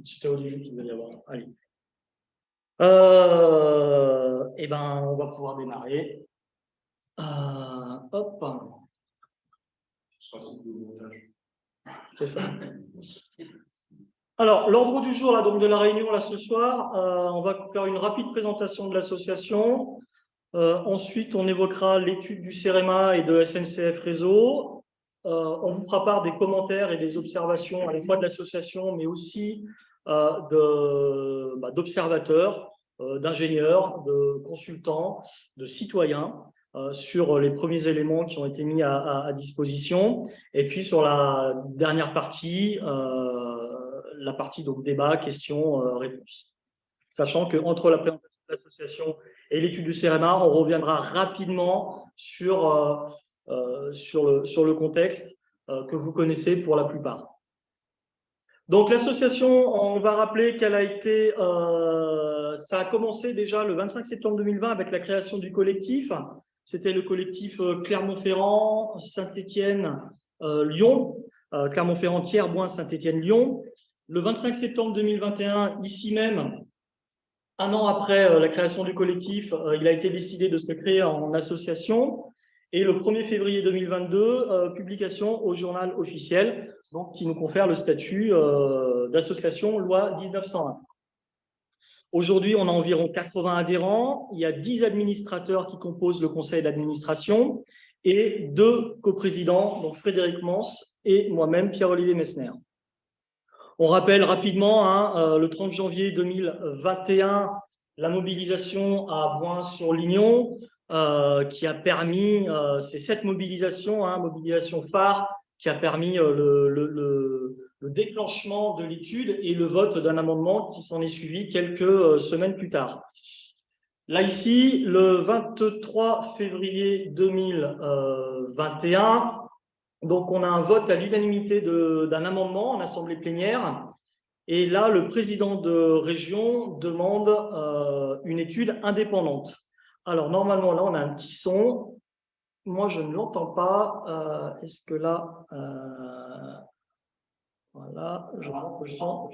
C'était Olivier qui devait y avoir. Allez. Eh ben, on va pouvoir démarrer. Hop. C'est ça. Alors, l'ordre du jour là, donc, de la réunion là, ce soir, on va faire une rapide présentation de l'association. Ensuite, on évoquera l'étude du CEREMA et de SNCF Réseau. On vous fera part des commentaires et des observations à la fois de l'association, mais aussi d'observateurs, d'ingénieurs, de consultants, de citoyens sur les premiers éléments qui ont été mis à disposition. Et puis sur la dernière partie, la partie donc débat, questions, réponses. Sachant qu'entre la présentation de l'association et l'étude du CEREMA, on reviendra rapidement sur le contexte que vous connaissez pour la plupart. Donc l'association, on va rappeler qu'elle a été, ça a commencé déjà le 25 septembre 2020 avec la création du collectif. C'était le collectif Clermont-Ferrand, Saint-Étienne, Lyon, Clermont-Ferrand, Thiers-Boin, Saint-Étienne, Lyon. Le 25 septembre 2021, ici même, un an après la création du collectif, il a été décidé de se créer en association. Et le 1er février 2022, publication au journal officiel, donc qui nous confère le statut d'association loi 1901. Aujourd'hui, on a environ 80 adhérents. Il y a 10 administrateurs qui composent le conseil d'administration et 2 coprésidents, donc Frédéric Mans et moi-même, Pierre-Olivier Messner. On rappelle rapidement, le 30 janvier 2021, la mobilisation à Boin-sur-Lignon, qui a permis, c'est cette mobilisation, mobilisation phare, qui a permis le déclenchement de l'étude et le vote d'un amendement qui s'en est suivi quelques semaines plus tard. Là, ici, le 23 février 2021, donc on a un vote à l'unanimité d'un amendement en assemblée plénière. Et là, le président de région demande une étude indépendante. Alors, normalement, là, on a un petit son. Moi, je ne l'entends pas. Est-ce que là... voilà, je monte le son.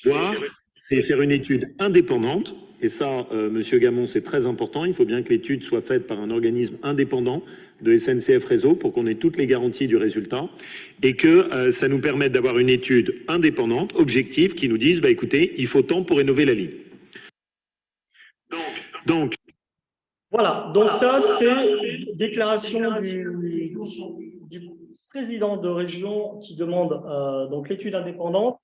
Voir, c'est faire une étude indépendante. Et ça, Monsieur Gamon, c'est très important. Il faut bien que l'étude soit faite par un organisme indépendant de SNCF Réseau pour qu'on ait toutes les garanties du résultat et que ça nous permette d'avoir une étude indépendante, objective, qui nous dise, écoutez, il faut tant pour rénover la ligne. Donc voilà, donc ça, c'est déclaration du président de région qui demande donc l'étude indépendante.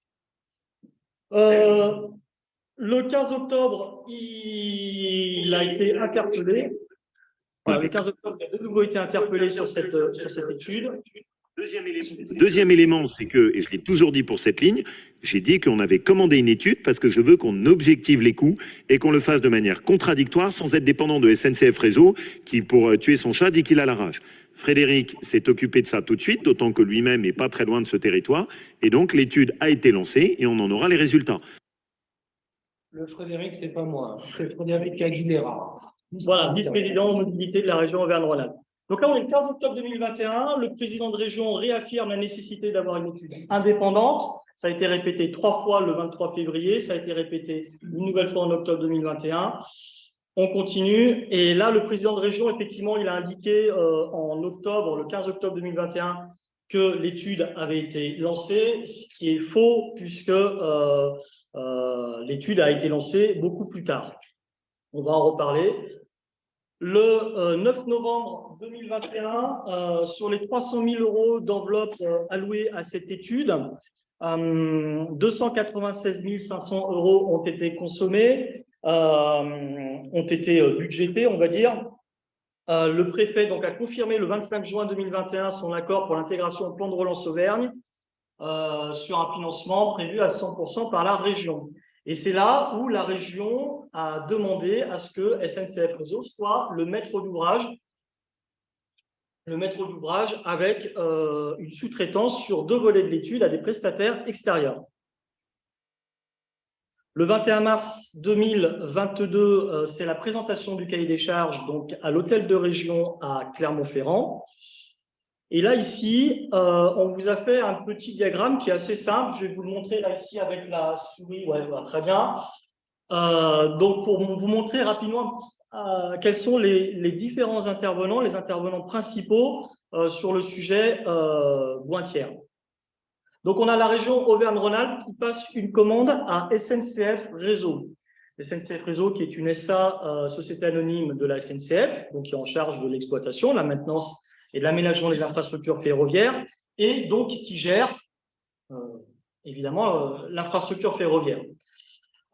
Le 15 octobre, il a été interpellé. Voilà, le 15 octobre, il a de nouveau été interpellé sur cette étude. Deuxième élément, c'est que, et je l'ai toujours dit pour cette ligne, j'ai dit qu'on avait commandé une étude parce que je veux qu'on objective les coûts et qu'on le fasse de manière contradictoire sans être dépendant de SNCF Réseau qui, pour tuer son chat, dit qu'il a la rage. Frédéric s'est occupé de ça tout de suite, d'autant que lui-même n'est pas très loin de ce territoire. Et donc, l'étude a été lancée et on en aura les résultats. Le Frédéric, c'est pas moi, c'est Frédéric Aguilera. Voilà, vice-président mobilité de la région Auvergne-Rhône-Alpes. Donc là, on est le 15 octobre 2021. Le président de région réaffirme la nécessité d'avoir une étude indépendante. Ça a été répété 3 fois le 23 février. Ça a été répété une nouvelle fois en octobre 2021. On continue. Et là, le président de région, effectivement, il a indiqué en octobre, le 15 octobre 2021, que l'étude avait été lancée, ce qui est faux puisque l'étude a été lancée beaucoup plus tard. On va en reparler. Le 9 novembre 2021, sur les 300 000 € d'enveloppe alloués à cette étude, 296 500 € ont été consommés, ont été budgétés, on va dire. Le préfet donc, a confirmé le 25 juin 2021 son accord pour l'intégration au plan de relance Auvergne sur un financement prévu à 100% par la région. Et c'est là où la région a demandé à ce que SNCF Réseau soit le maître d'ouvrage avec une sous-traitance sur 2 volets de l'étude à des prestataires extérieurs. Le 21 mars 2022, c'est la présentation du cahier des charges donc, à l'hôtel de région à Clermont-Ferrand. Et là, ici, on vous a fait un petit diagramme qui est assez simple. Je vais vous le montrer là, ici, avec la souris. Ouais, voilà, très bien. Donc, pour vous montrer rapidement quels sont les différents intervenants, les intervenants principaux sur le sujet Bointière. Donc, on a la région Auvergne-Rhône-Alpes qui passe une commande à SNCF Réseau. SNCF Réseau, qui est une SA, société anonyme de la SNCF, donc qui est en charge de l'exploitation, la maintenance et de l'aménagement des infrastructures ferroviaires, et donc qui gère évidemment l'infrastructure ferroviaire.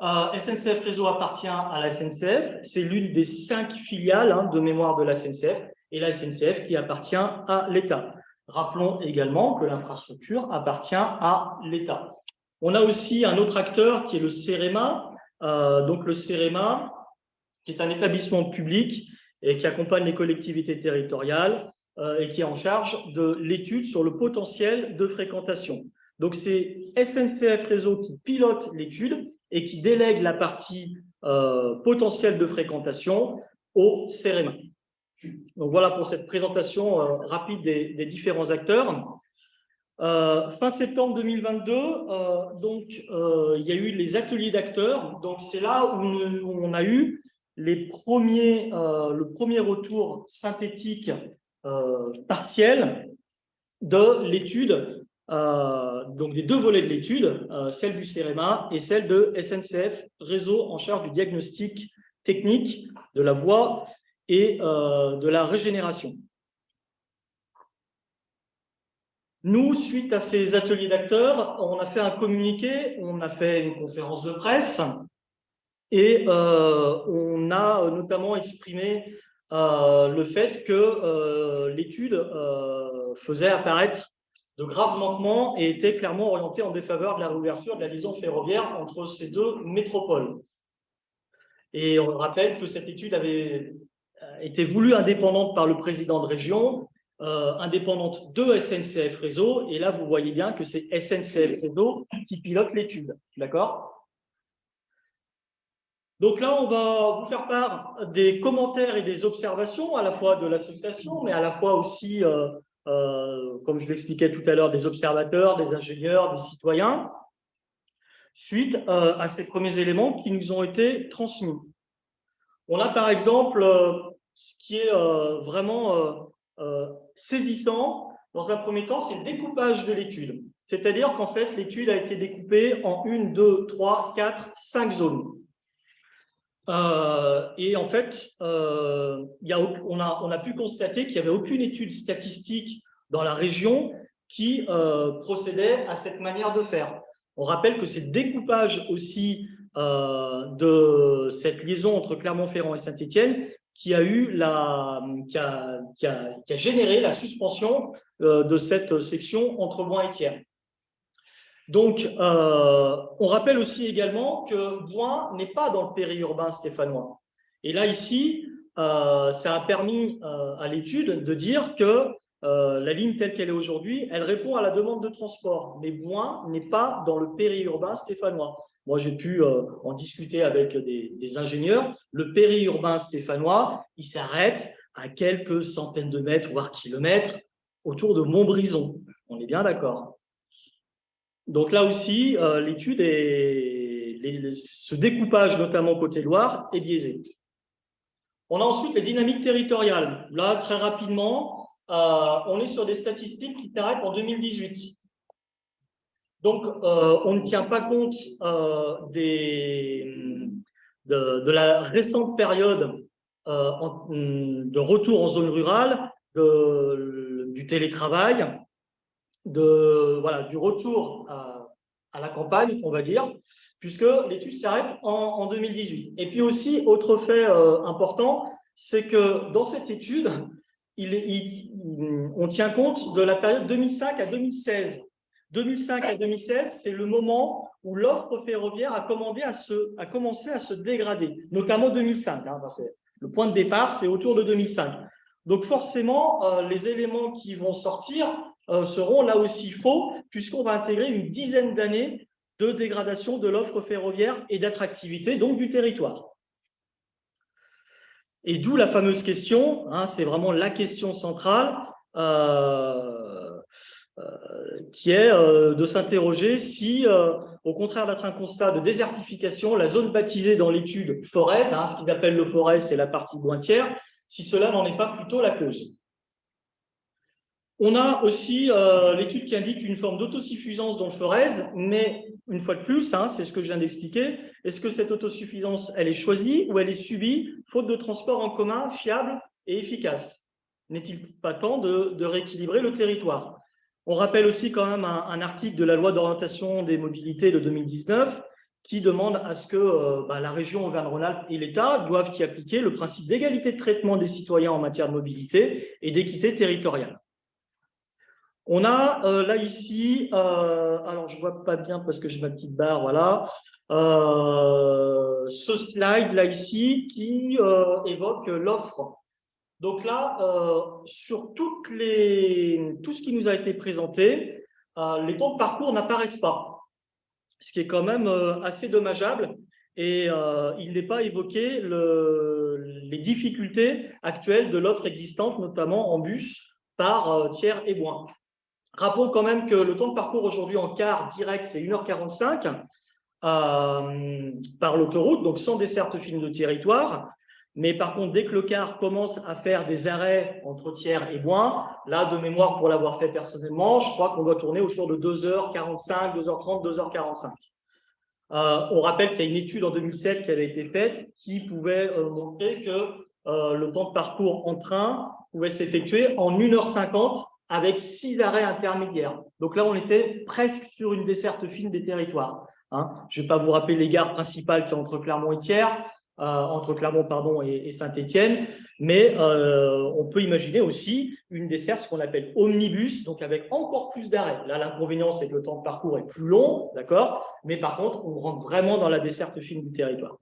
SNCF Réseau appartient à la SNCF, c'est l'une des 5 filiales de mémoire de la SNCF, et la SNCF qui appartient à l'État. Rappelons également que l'infrastructure appartient à l'État. On a aussi un autre acteur qui est le CEREMA, donc le CEREMA, qui est un établissement public et qui accompagne les collectivités territoriales et qui est en charge de l'étude sur le potentiel de fréquentation. Donc, c'est SNCF Réseau qui pilote l'étude et qui délègue la partie potentielle de fréquentation au CEREMA. Donc, voilà pour cette présentation rapide des différents acteurs. Fin septembre 2022, il y a eu les ateliers d'acteurs. Donc, c'est là où on a eu le premier retour synthétique partiel de l'étude, donc des 2 volets de l'étude, celle du CEREMA et celle de SNCF Réseau en charge du diagnostic technique de la voie et de la régénération. Nous, suite à ces ateliers d'acteurs, on a fait un communiqué, on a fait une conférence de presse et on a notamment exprimé le fait que l'étude faisait apparaître de graves manquements et était clairement orientée en défaveur de la réouverture de la liaison ferroviaire entre ces 2 métropoles. Et on rappelle que cette étude avait été voulue indépendante par le président de région, indépendante de SNCF Réseau, et là vous voyez bien que c'est SNCF Réseau qui pilote l'étude, d'accord? Donc là, on va vous faire part des commentaires et des observations, à la fois de l'association, mais à la fois aussi, comme je l'expliquais tout à l'heure, des observateurs, des ingénieurs, des citoyens, suite à ces premiers éléments qui nous ont été transmis. On a par exemple ce qui est vraiment saisissant, dans un premier temps, c'est le découpage de l'étude. C'est-à-dire qu'en fait, l'étude a été découpée en 1, 2, 3, 4, 5 zones. Et en fait, on a pu constater qu'il n'y avait aucune étude statistique dans la région qui procédait à cette manière de faire. On rappelle que c'est le découpage aussi de cette liaison entre Clermont-Ferrand et Saint-Étienne qui a généré la suspension de cette section entre Boin et Thiers. Donc, on rappelle aussi également que Boin n'est pas dans le périurbain stéphanois. Et là, ici, ça a permis à l'étude de dire que la ligne telle qu'elle est aujourd'hui, elle répond à la demande de transport. Mais Boin n'est pas dans le périurbain stéphanois. Moi, j'ai pu en discuter avec des ingénieurs. Le périurbain stéphanois, il s'arrête à quelques centaines de mètres, voire kilomètres, autour de Montbrison. On est bien d'accord. Donc là aussi, l'étude ce découpage, notamment côté Loire, est biaisé. On a ensuite les dynamiques territoriales. Là, très rapidement, on est sur des statistiques qui s'arrêtent en 2018. Donc, on ne tient pas compte de la récente période de retour en zone rurale, du télétravail, du retour à la campagne, on va dire, puisque l'étude s'arrête en 2018. Et puis aussi, autre fait important, c'est que dans cette étude, on tient compte de la période 2005 à 2016. 2005 à 2016, c'est le moment où l'offre ferroviaire a commencé à se dégrader, notamment 2005. Le point de départ, c'est autour de 2005. Donc forcément, les éléments qui vont sortir seront là aussi faux, puisqu'on va intégrer une dizaine d'années de dégradation de l'offre ferroviaire et d'attractivité, donc du territoire. Et d'où la fameuse question, c'est vraiment la question centrale, qui est de s'interroger si, au contraire d'être un constat de désertification, la zone baptisée dans l'étude Forez, ce qu'ils appellent le Forez, c'est la partie bointière, si cela n'en est pas plutôt la cause. On a aussi l'étude qui indique une forme d'autosuffisance dans le Forez, mais une fois de plus, c'est ce que je viens d'expliquer, est-ce que cette autosuffisance, elle est choisie ou elle est subie, faute de transport en commun fiable et efficace? N'est-il pas temps de rééquilibrer le territoire? On rappelle aussi quand même un article de la loi d'orientation des mobilités de 2019 qui demande à ce que la région Auvergne-Rhône-Alpes et l'État doivent y appliquer le principe d'égalité de traitement des citoyens en matière de mobilité et d'équité territoriale. On a là ici, alors je ne vois pas bien parce que j'ai ma petite barre, voilà, ce slide là ici qui évoque l'offre. Donc là, sur tout ce qui nous a été présenté, les temps de parcours n'apparaissent pas, ce qui est quand même assez dommageable. Et il n'est pas évoqué les difficultés actuelles de l'offre existante, notamment en bus par Thiers et Boin. Rappelons quand même que le temps de parcours aujourd'hui en car direct, c'est 1h45 par l'autoroute, donc sans desserte fine de territoire. Mais par contre, dès que le car commence à faire des arrêts entre Thiers et Boin, là, de mémoire, pour l'avoir fait personnellement, je crois qu'on doit tourner autour de 2h45, 2h30, 2h45. On rappelle qu'il y a une étude en 2007 qui avait été faite qui pouvait montrer que le temps de parcours en train pouvait s'effectuer en 1h50 avec 6 arrêts intermédiaires. Donc là, on était presque sur une desserte fine des territoires. Je ne vais pas vous rappeler les gares principales qui sont entre Clermont et Thiers, entre Clermont et Saint-Étienne, mais on peut imaginer aussi une desserte, ce qu'on appelle omnibus, donc avec encore plus d'arrêts. Là, l'inconvénient, c'est que le temps de parcours est plus long, d'accord, mais par contre, on rentre vraiment dans la desserte fine du territoire.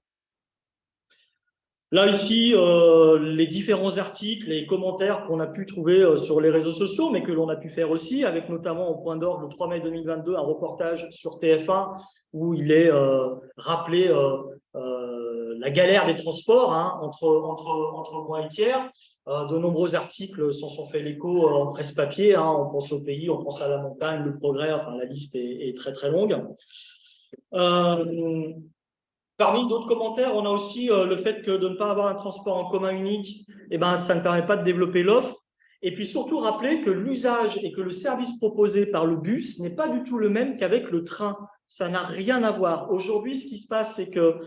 Là, ici, les différents articles et commentaires qu'on a pu trouver sur les réseaux sociaux, mais que l'on a pu faire aussi, avec notamment au point d'orgue le 3 mai 2022, un reportage sur TF1 où il est rappelé la galère des transports entre Boin et Thiers. De nombreux articles s'en sont fait l'écho en presse papier. On pense au Pays, on pense à la montagne, le progrès, enfin la liste est très très longue. Parmi d'autres commentaires, on a aussi le fait que de ne pas avoir un transport en commun unique, ça ne permet pas de développer l'offre. Et puis surtout rappeler que l'usage et que le service proposé par le bus n'est pas du tout le même qu'avec le train. Ça n'a rien à voir. Aujourd'hui, ce qui se passe, c'est que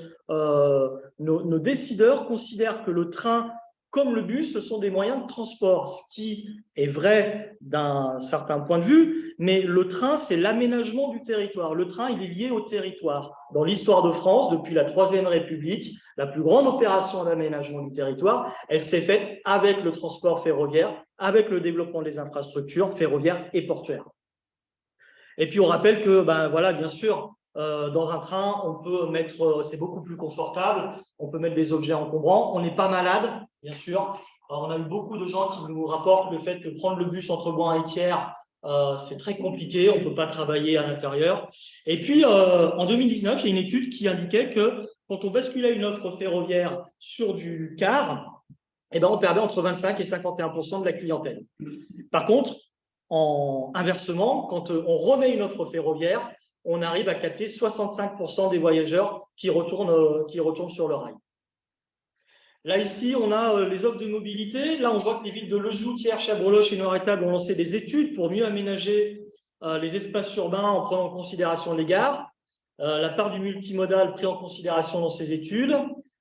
nos décideurs considèrent que le train comme le bus, ce sont des moyens de transport, ce qui est vrai d'un certain point de vue, mais le train, c'est l'aménagement du territoire. Le train, il est lié au territoire. Dans l'histoire de France, depuis la Troisième République, la plus grande opération d'aménagement du territoire, elle s'est faite avec le transport ferroviaire, avec le développement des infrastructures ferroviaires et portuaires. Et puis, on rappelle que, bien sûr, dans un train, on peut mettre, c'est beaucoup plus confortable, on peut mettre des objets encombrants, on n'est pas malade, bien sûr. Alors, on a eu beaucoup de gens qui nous rapportent le fait que prendre le bus entre Boin et Thiers, c'est très compliqué, on ne peut pas travailler à l'intérieur. Et puis, en 2019, il y a une étude qui indiquait que quand on basculait une offre ferroviaire sur du car, on perdait entre 25 et 51% de la clientèle. Par contre, inversement, quand on remet une offre ferroviaire, on arrive à capter 65% des voyageurs qui retournent sur le rail. Là, ici, on a les offres de mobilité. Là, on voit que les villes de Lezoux, Thiers, Châteauroux et Noirétable ont lancé des études pour mieux aménager les espaces urbains en prenant en considération les gares. La part du multimodal pris en considération dans ces études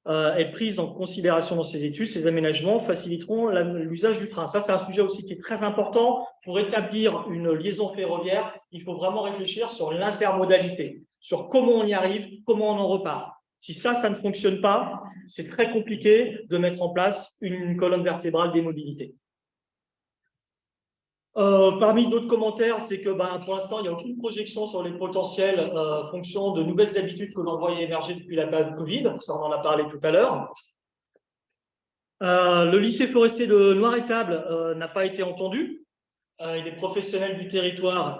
est prise en considération dans ces études. Ces aménagements faciliteront l'usage du train. Ça, c'est un sujet aussi qui est très important. Pour établir une liaison ferroviaire, il faut vraiment réfléchir sur l'intermodalité, sur comment on y arrive, comment on en repart. Si ça ne fonctionne pas, c'est très compliqué de mettre en place une colonne vertébrale des mobilités. Parmi d'autres commentaires, c'est que pour l'instant, il n'y a aucune projection sur les potentielles fonctions de nouvelles habitudes que l'on voit émerger depuis la période Covid. Ça, on en a parlé tout à l'heure. Le lycée forestier de Noirétable n'a pas été entendu. Et les professionnels du territoire,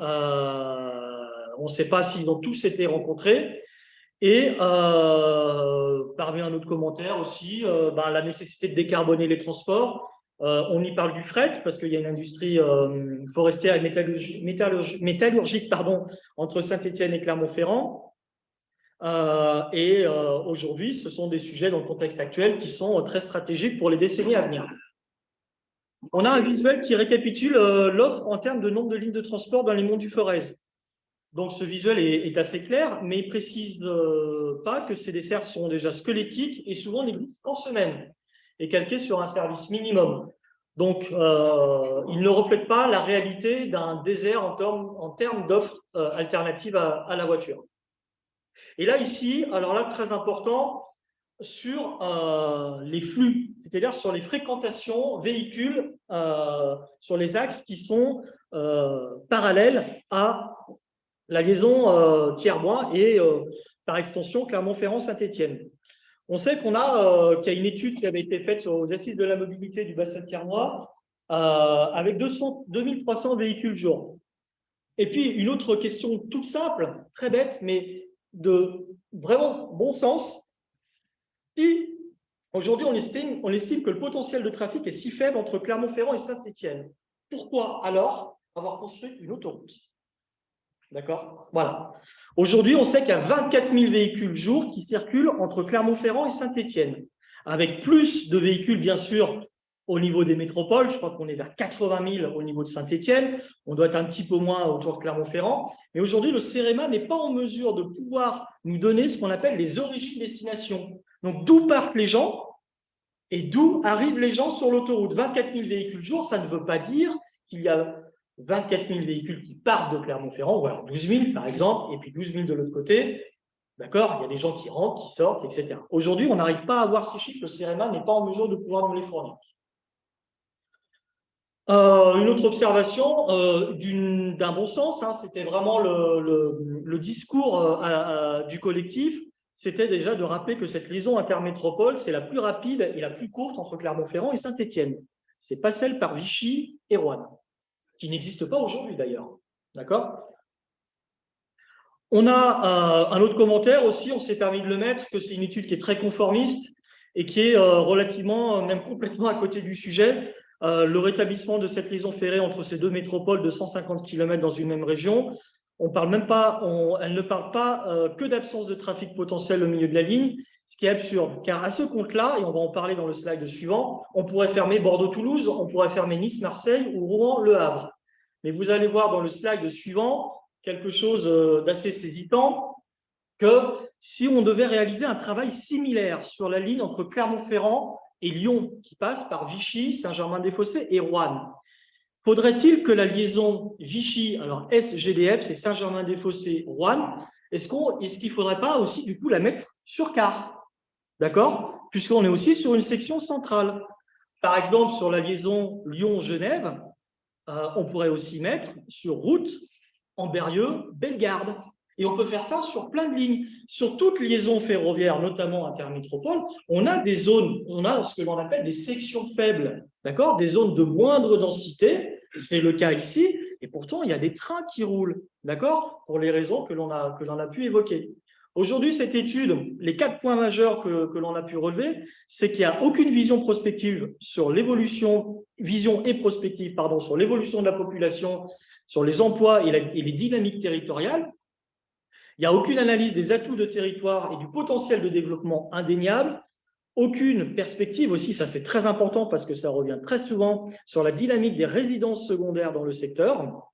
on ne sait pas s'ils ont tous été rencontrés. Et parmi un autre commentaire aussi, la nécessité de décarboner les transports. On y parle du fret parce qu'il y a une industrie forestière et métallurgique pardon, entre Saint-Étienne et Clermont-Ferrand. Aujourd'hui, ce sont des sujets dans le contexte actuel qui sont très stratégiques pour les décennies à venir. On a un visuel qui récapitule l'offre en termes de nombre de lignes de transport dans les monts du Forez. Donc, ce visuel est assez clair, mais il ne précise pas que ces dessertes sont déjà squelettiques et souvent n'existent qu'en semaine et calquées sur un service minimum. Donc, il ne reflète pas la réalité d'un désert en termes d'offres alternatives à la voiture. Et là, ici, alors là, très important, sur les flux, c'est-à-dire sur les fréquentations véhicules sur les axes qui sont parallèles à la liaison Thiers-Bois et par extension Clermont-Ferrand-Saint-Étienne. On sait qu'il y a une étude qui avait été faite aux assises de la mobilité du bassin de Thiers-Bois avec 2300 véhicules jour. Et puis, une autre question toute simple, très bête, mais de vraiment bon sens. Si aujourd'hui, on estime que le potentiel de trafic est si faible entre Clermont-Ferrand et Saint-Étienne, pourquoi alors avoir construit une autoroute? D'accord? Voilà. Aujourd'hui, on sait qu'il y a 24 000 véhicules jour qui circulent entre Clermont-Ferrand et Saint-Étienne, avec plus de véhicules, bien sûr, au niveau des métropoles. Je crois qu'on est vers 80 000 au niveau de Saint-Étienne. On doit être un petit peu moins autour de Clermont-Ferrand. Mais aujourd'hui, le CEREMA n'est pas en mesure de pouvoir nous donner ce qu'on appelle les origines-destinations. Donc, d'où partent les gens et d'où arrivent les gens sur l'autoroute. 24 000 véhicules jour, ça ne veut pas dire qu'il y a 24 000 véhicules qui partent de Clermont-Ferrand, ou alors 12 000 par exemple, et puis 12 000 de l'autre côté. D'accord? Il y a des gens qui rentrent, qui sortent, etc. Aujourd'hui, on n'arrive pas à avoir ces chiffres. Le CEREMA n'est pas en mesure de pouvoir nous les fournir. Une autre observation d'un bon sens, hein, c'était vraiment le discours du collectif, c'était déjà de rappeler que cette liaison intermétropole, c'est la plus rapide et la plus courte entre Clermont-Ferrand et Saint-Étienne. Ce n'est pas celle par Vichy et Roanne, qui n'existe pas aujourd'hui d'ailleurs. D'accord? On a un autre commentaire aussi, on s'est permis de le mettre, que c'est une étude qui est très conformiste et qui est relativement, même complètement à côté du sujet. Le rétablissement de cette liaison ferrée entre ces deux métropoles de 150 km dans une même région, elle ne parle pas que d'absence de trafic potentiel au milieu de la ligne, ce qui est absurde, car à ce compte-là, et on va en parler dans le slide suivant, on pourrait fermer Bordeaux-Toulouse, on pourrait fermer Nice-Marseille ou Rouen-Le Havre. Mais vous allez voir dans le slide suivant quelque chose d'assez saisissant, que si on devait réaliser un travail similaire sur la ligne entre Clermont-Ferrand et Lyon, qui passe par Vichy, Saint-Germain-des-Fossés et Roanne, faudrait-il que la liaison Vichy, alors SGDF, c'est Saint-Germain-des-Fossés, Roanne, est-ce qu'il ne faudrait pas aussi du coup la mettre sur car? D'accord? Puisqu'on est aussi sur une section centrale. Par exemple, sur la liaison Lyon-Genève, on pourrait aussi mettre sur route Amberieu-Bellegarde. Et on peut faire ça sur plein de lignes. Sur toute liaison ferroviaire, notamment intermétropole, on a des zones, on a ce que l'on appelle des sections faibles, d'accord, des zones de moindre densité, c'est le cas ici, et pourtant il y a des trains qui roulent, d'accord, pour les raisons que l'on a pu évoquer. Aujourd'hui, cette étude, les 4 points majeurs que l'on a pu relever, c'est qu'il n'y a aucune vision prospective sur l'évolution, vision et prospective, pardon, sur l'évolution de la population, sur les emplois et les dynamiques territoriales. Il n'y a aucune analyse des atouts de territoire et du potentiel de développement indéniable, aucune perspective aussi, ça c'est très important parce que ça revient très souvent, sur la dynamique des résidences secondaires dans le secteur.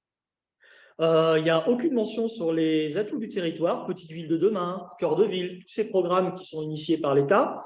Il n'y a aucune mention sur les atouts du territoire, Petite Ville de demain, Cœur de Ville, tous ces programmes qui sont initiés par l'État.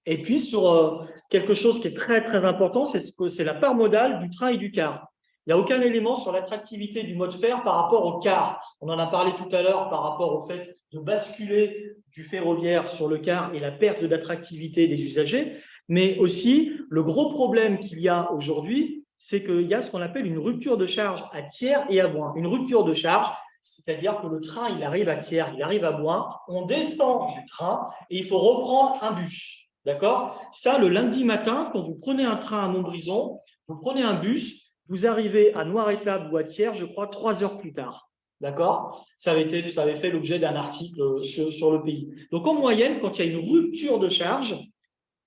Et puis sur quelque chose qui est très très important, c'est la part modale du train et du car. Il n'y a aucun élément sur l'attractivité du mode fer par rapport au car. On en a parlé tout à l'heure par rapport au fait de basculer du ferroviaire sur le car et la perte d'attractivité des usagers. Mais aussi, le gros problème qu'il y a aujourd'hui, c'est qu'il y a ce qu'on appelle une rupture de charge à Thiers et à Boin. Une rupture de charge, c'est-à-dire que le train, il arrive à Thiers, il arrive à Boin, on descend du train et il faut reprendre un bus. D'accord? Ça, le lundi matin, quand vous prenez un train à Montbrison, vous prenez un bus, vous arrivez à Noir-Étable ou à Thiers, je crois, 3 heures plus tard. D'accord? Ça avait fait l'objet d'un article sur le pays. Donc, en moyenne, quand il y a une rupture de charge,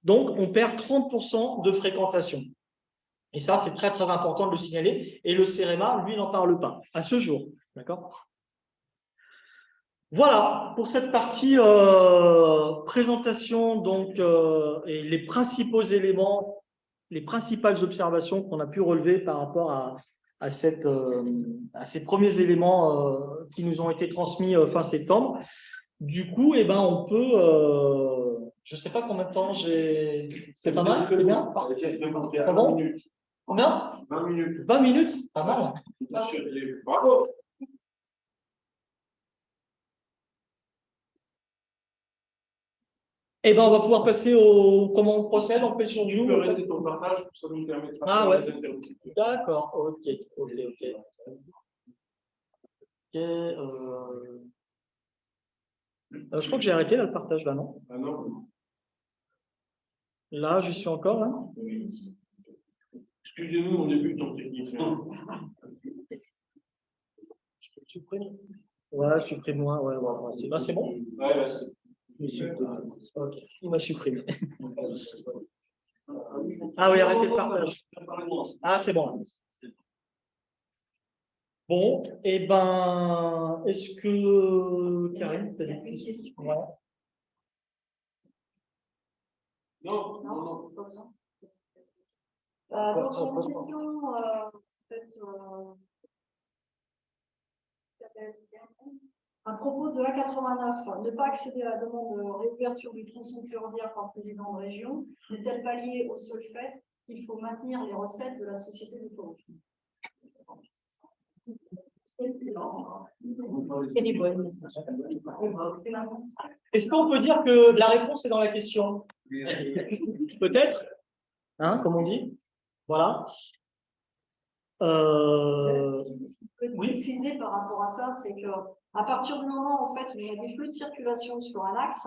donc on perd 30% de fréquentation. Et ça, c'est très, très important de le signaler. Et le CEREMA, lui, n'en parle pas à ce jour. D'accord ? Voilà pour cette partie présentation donc, et les principaux éléments, les principales observations qu'on a pu relever par rapport à ces premiers éléments qui nous ont été transmis fin septembre. Du coup, eh ben, on peut, je ne sais pas combien de temps j'ai... C'est pas mal, c'est bien? Pardon? Combien? 20 minutes. 20 minutes? Pas mal. Bravo. Eh ben, on va pouvoir passer au... Comment on procède? On fait sur Tu nous. peux arrêter ton partage, ça nous permettra Ah de ouais. faire les interruptions. D'accord, ok. Je crois que j'ai arrêté là, le partage là, non? Ah non. Là, je suis encore là. Excusez-nous, on débute en technique. Je peux supprimer. Ouais, je supprime moi. Ouais, ouais. C'est bon? Ouais, là, c'est- Ok, il m'a supprimé. Ah oui, arrêtez le partage. Ah, c'est bon. Bon, eh ben, est-ce que Karine, tu as des questions? Ouais. Non, non, non. Donc, sur une question, à propos de l'A89, ne pas accéder à la demande de réouverture du tronçon ferroviaire par le président de région n'est-elle pas liée au seul fait qu'il faut maintenir les recettes de la société d'autoroute? Est-ce qu'on peut dire que la réponse est dans la question? Peut-être, hein, comme on dit. Voilà. Ce que je peux Oui. préciser par rapport à ça, c'est que à partir du moment en fait, où il y a des flux de circulation sur un axe,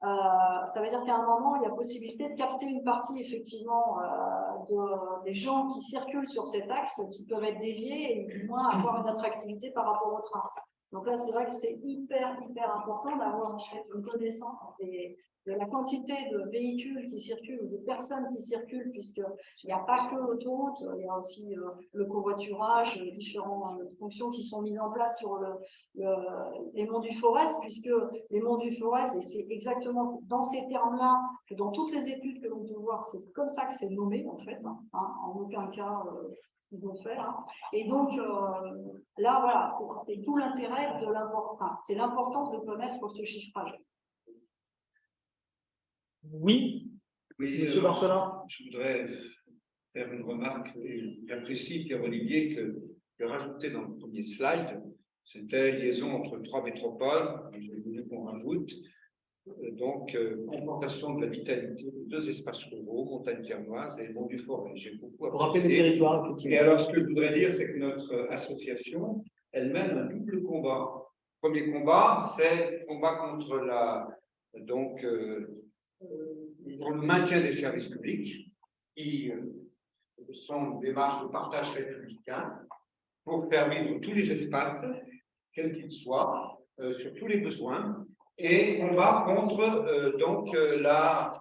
ça veut dire qu'à un moment, il y a possibilité de capter une partie effectivement des gens qui circulent sur cet axe, qui peuvent être déviés et du moins avoir une attractivité par rapport au train. Donc là, c'est vrai que c'est hyper important d'avoir en fait une connaissance de la quantité de véhicules qui circulent ou de personnes qui circulent, puisqu'il n'y a pas que l'autoroute, il y a aussi le covoiturage, différentes fonctions qui sont mises en place sur les monts du Forez, puisque les monts du Forez, et c'est exactement dans ces termes-là que dans toutes les études que l'on peut voir, c'est comme ça que c'est nommé en fait, hein, en aucun cas ils vont faire. Hein. Et donc là, voilà, c'est tout l'intérêt de l'importance, c'est l'importance de connaître ce chiffrage. Oui, Oui, Monsieur Barthelin. je voudrais faire une remarque. J'apprécie, Pierre-Olivier, que rajouter dans le premier slide, c'était liaison entre trois métropoles, j'ai voulu qu'on rajoute, donc confrontation de la vitalité de deux espaces ruraux, Montagne Ternoise et Mont du Forêt. J'ai beaucoup Pour rappeler les territoires, effectivement. Et alors, ce que je voudrais dire, c'est que notre association, elle mène un double combat. Le premier combat, c'est le combat contre pour le maintien des services publics, qui sont une démarche de partage républicain pour faire vivre tous les espaces, quels qu'ils soient, sur tous les besoins, et combat contre la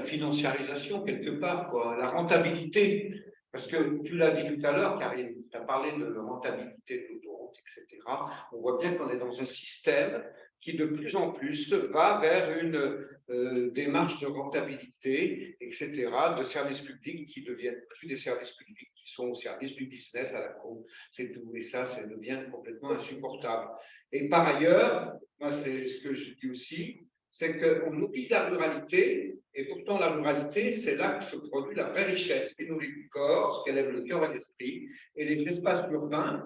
financiarisation quelque part, quoi, la rentabilité. Parce que tu l'as dit tout à l'heure, Karine, tu as parlé de la rentabilité de l'autoroute, etc. On voit bien qu'on est dans un système qui de plus en plus va vers une démarche de rentabilité, etc., de services publics qui deviennent plus des services publics, qui sont au service du business à la con. C'est tout. Et ça devient complètement insupportable. Et par ailleurs, moi, c'est ce que je dis aussi, c'est qu'on oublie la ruralité, et pourtant la ruralité, c'est là que se produit la vraie richesse, qui nourrit le corps, ce qui élève le cœur et l'esprit, et les espaces urbains,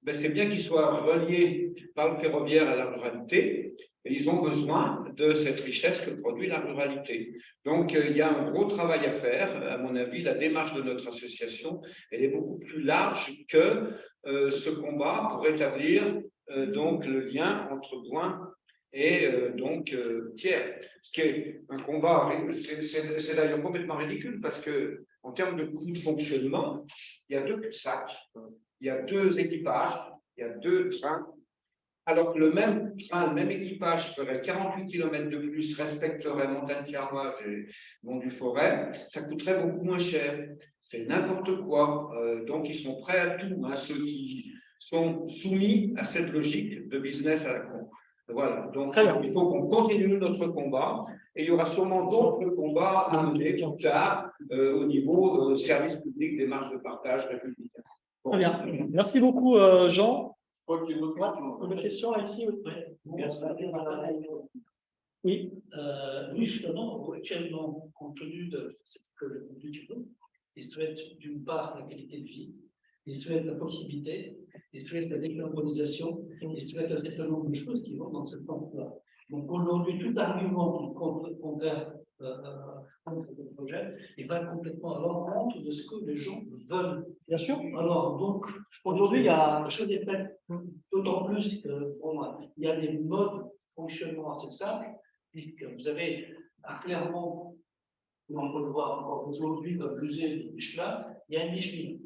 ben c'est bien qu'ils soient reliés par le ferroviaire à la ruralité, et ils ont besoin de cette richesse que produit la ruralité. Donc, il y a un gros travail à faire. À mon avis, la démarche de notre association, elle est beaucoup plus large que ce combat pour établir donc le lien entre Bouin et tiers. Ce qui est un combat, c'est d'ailleurs complètement ridicule parce que en termes de coût de fonctionnement, il y a deux cul-de-sac, il y a deux équipages, il y a deux trains, Alors que le même train, le même équipage ferait 48 km de plus, respecterait Montagne-Carnoise et Mont-du-Forêt, ça coûterait beaucoup moins cher. C'est n'importe quoi. Donc, ils sont prêts à tout, hein, ceux qui sont soumis à cette logique de business à la con. Voilà. Donc, il faut qu'on continue notre combat et il y aura sûrement d'autres combats à mener plus tard au niveau service public des marges de partage républicain. Bon. Très bien. Merci beaucoup, Jean. Je crois qu'il y a une autre question. Une question là ici, oui. Oui, justement, actuellement, compte tenu de ce que le public veut, il souhaite d'une part la qualité de vie, il souhaite la proximité, il souhaite la décarbonisation, il souhaite un certain nombre de choses qui vont dans ce sens-là. Donc aujourd'hui, tout argument contre le projet, il va complètement à l'encontre de ce que les gens veulent. Bien sûr. Alors, donc, Aujourd'hui, il y a. la chose est faite, d'autant plus que il y a des modes de fonctionnement assez simples, puisque vous avez clairement, on peut le voir encore aujourd'hui, dans le musée de Michelin, il y a une Michelin.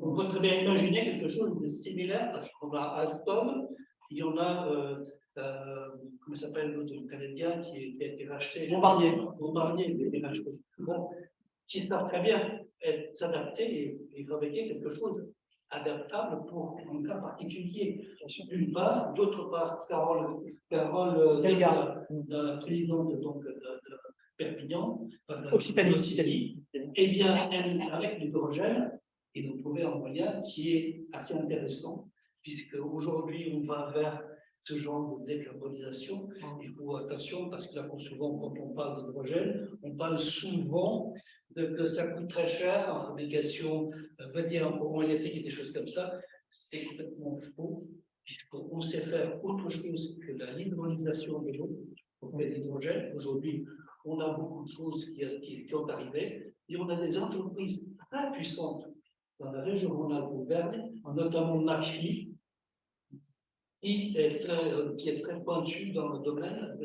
On peut très bien imaginer quelque chose de similaire, parce qu'on a Alstom, il y en a, comment s'appelle l'autre Canadien qui a été racheté. Bombardier. Bombardier, qui a été racheté. Bon, qui savent très bien s'adapter et fabriquer quelque chose adaptable pour un cas particulier. D'une part, d'autre part, Carole, la présidente donc, de Perpignan, Occitanie. eh bien, elle, avec l'hydrogène, et nous trouver un moyen qui est assez intéressant, puisque aujourd'hui on va vers ce genre de décarbonisation. Il faut attention parce que là, souvent, quand on parle d'hydrogène, on parle souvent que ça coûte très cher en fabrication, en courant électrique et des choses comme ça. C'est complètement faux, puisqu'on sait faire autre chose que la libéralisation de l'eau pour faire de l'hydrogène. Aujourd'hui, on a beaucoup de choses qui ont arrivé et on a des entreprises très puissantes dans la région Rhône-Alpes-Auvergne, notamment McPhy, qui est très pointu dans le domaine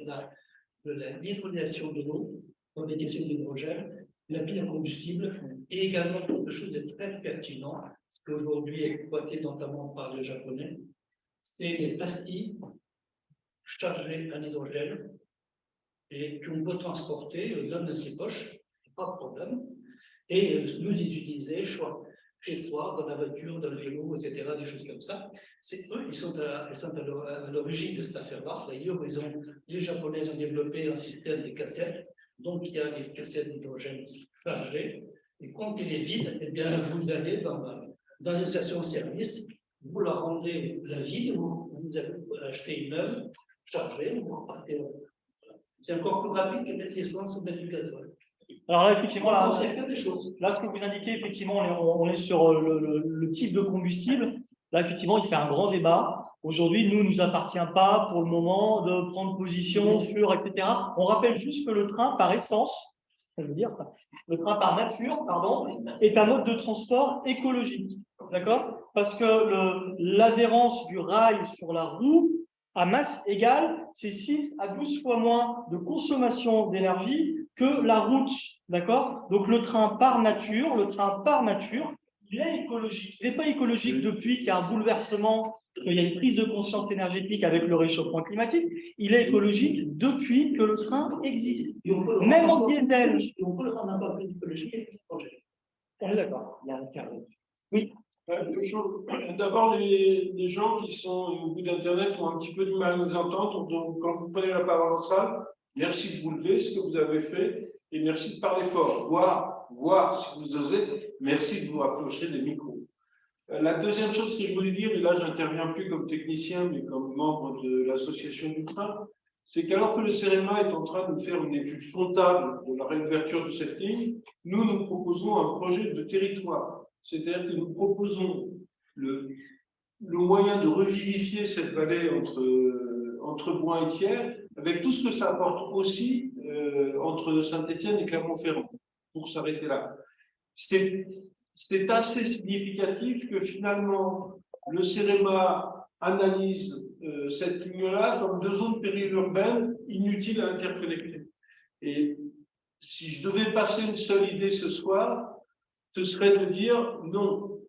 de la libéralisation de l'eau, dans les questions d'hydrogène, la pile à combustible, et également quelque chose de très pertinent, ce qu'aujourd'hui est exploité notamment par les Japonais, c'est les pastilles chargées en hydrogène et qu'on peut transporter dans ses poches, pas de problème, et nous les utiliser chez soi, dans la voiture, dans le vélo, etc., des choses comme ça. C'est eux qui sont à l'origine de cette affaire-là. D'ailleurs, les Japonais ont développé un système de cassettes. Donc, il y a des cassettes d'hydrogène chargées. Et quand elle est vide, eh bien, vous allez dans une station-service, vous la rendez la vide, vous allez acheter une neuve, chargée, vous repartez. C'est encore plus rapide que mettre l'essence ou mettre du gasoil. Alors là, effectivement, là, on sait faire des choses. Là, ce que vous indiquez, effectivement, on est sur le type de combustible. Là, effectivement, il fait un grand débat. Aujourd'hui, nous ne nous appartient pas pour le moment de prendre position sur, etc. On rappelle juste que le train, par essence, ça veut dire, le train par nature, pardon, est un mode de transport écologique. D'accord? Parce que l'adhérence du rail sur la roue, à masse égale, c'est 6 à 12 fois moins de consommation d'énergie que la route. D'accord? Donc, le train par nature, il est écologique. Il n'est pas écologique depuis qu'il y a un bouleversement, qu'il y a une prise de conscience énergétique avec le réchauffement climatique. Il est écologique depuis que le train existe. Même en diesel. On peut le rendre un peu plus écologique avec le projet. On est d'accord. Il y a un carré. Oui. Deux choses. D'abord, les gens qui sont au bout d'Internet ont un petit peu du mal à nous entendre. Donc, quand vous prenez la parole en salle, merci de vous lever, ce que vous avez fait, et merci de parler fort. Voir si vous osez, merci de vous rapprocher des micros. La deuxième chose que je voulais dire, et là, j'interviens plus comme technicien, mais comme membre de l'association du train, c'est qu'alors que le CEREMA est en train de faire une étude comptable de la réouverture de cette ligne, nous proposons un projet de territoire. C'est-à-dire que nous proposons le moyen de revivifier cette vallée entre Boin et Thiers, avec tout ce que ça apporte aussi entre Saint-Étienne et Clermont-Ferrand, pour s'arrêter là. C'est assez significatif que finalement, le CEREMA analyse cette ligne-là comme 2 zones périurbaines inutiles à interconnecter. Et si je devais passer une seule idée ce soir, ce serait de dire non,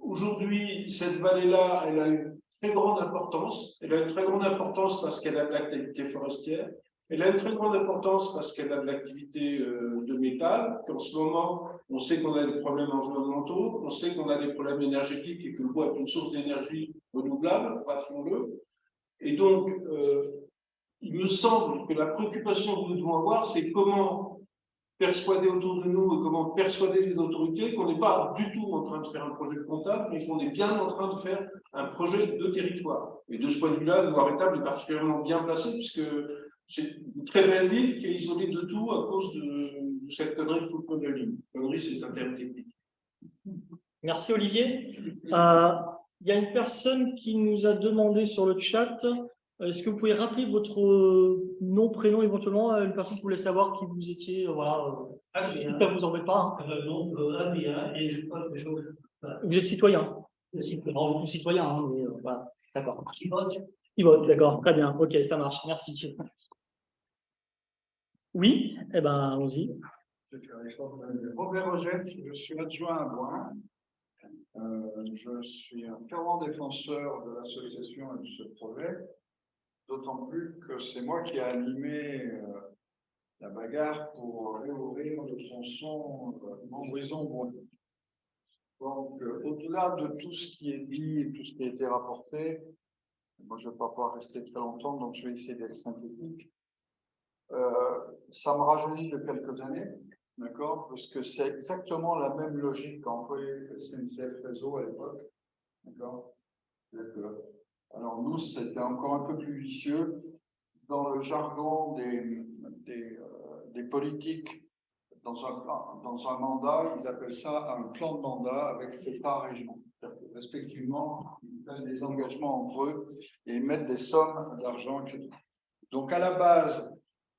aujourd'hui, cette vallée-là, elle a une très grande importance. Elle a une très grande importance parce qu'elle a de l'activité forestière. Elle a une très grande importance parce qu'elle a de l'activité de métal, qu'en ce moment, on sait qu'on a des problèmes environnementaux, on sait qu'on a des problèmes énergétiques et que le bois est une source d'énergie renouvelable, rappelons-le. Et donc, il me semble que la préoccupation que nous devons avoir, c'est comment persuader autour de nous et comment persuader les autorités qu'on n'est pas du tout en train de faire un projet de comptable, mais qu'on est bien en train de faire un projet de territoire. Et de ce point de vue-là, Loire-Étable est particulièrement bien placé, puisque c'est une très belle ville qui est isolée de tout à cause de cette connerie de coupe de ligne. Connerie, c'est un terme technique. Merci Olivier. Il y a une personne qui nous a demandé sur le chat, est-ce que vous pouvez rappeler votre nom, prénom éventuellement, une personne qui voulait savoir qui vous étiez, voilà, si ça ne vous embête pas. Hein. Adrien, et je crois que Vous êtes citoyen. Vous citoyen, hein, mais voilà, d'accord. Qui vote, d'accord, très bien, ok, ça marche, merci. Oui, eh ben, allons-y. Robert Rogef, je suis adjoint à Boin. Je suis un fervent défenseur de l'association et de ce projet, d'autant plus que c'est moi qui ai animé la bagarre pour réouvrir le tronçon Montbrison-Boin. Donc, au-delà de tout ce qui est dit et tout ce qui a été rapporté, moi je ne vais pas pouvoir rester très longtemps, donc je vais essayer d'être synthétique. Ça me rajeunit de quelques années, d'accord, parce que c'est exactement la même logique qu'employait SNCF Réseau à l'époque, d'accord. Alors nous, c'était encore un peu plus vicieux. Dans le jargon des politiques, dans un mandat, ils appellent ça un plan de mandat avec État-région. Respectivement, ils prennent des engagements entre eux et ils mettent des sommes d'argent. Donc à la base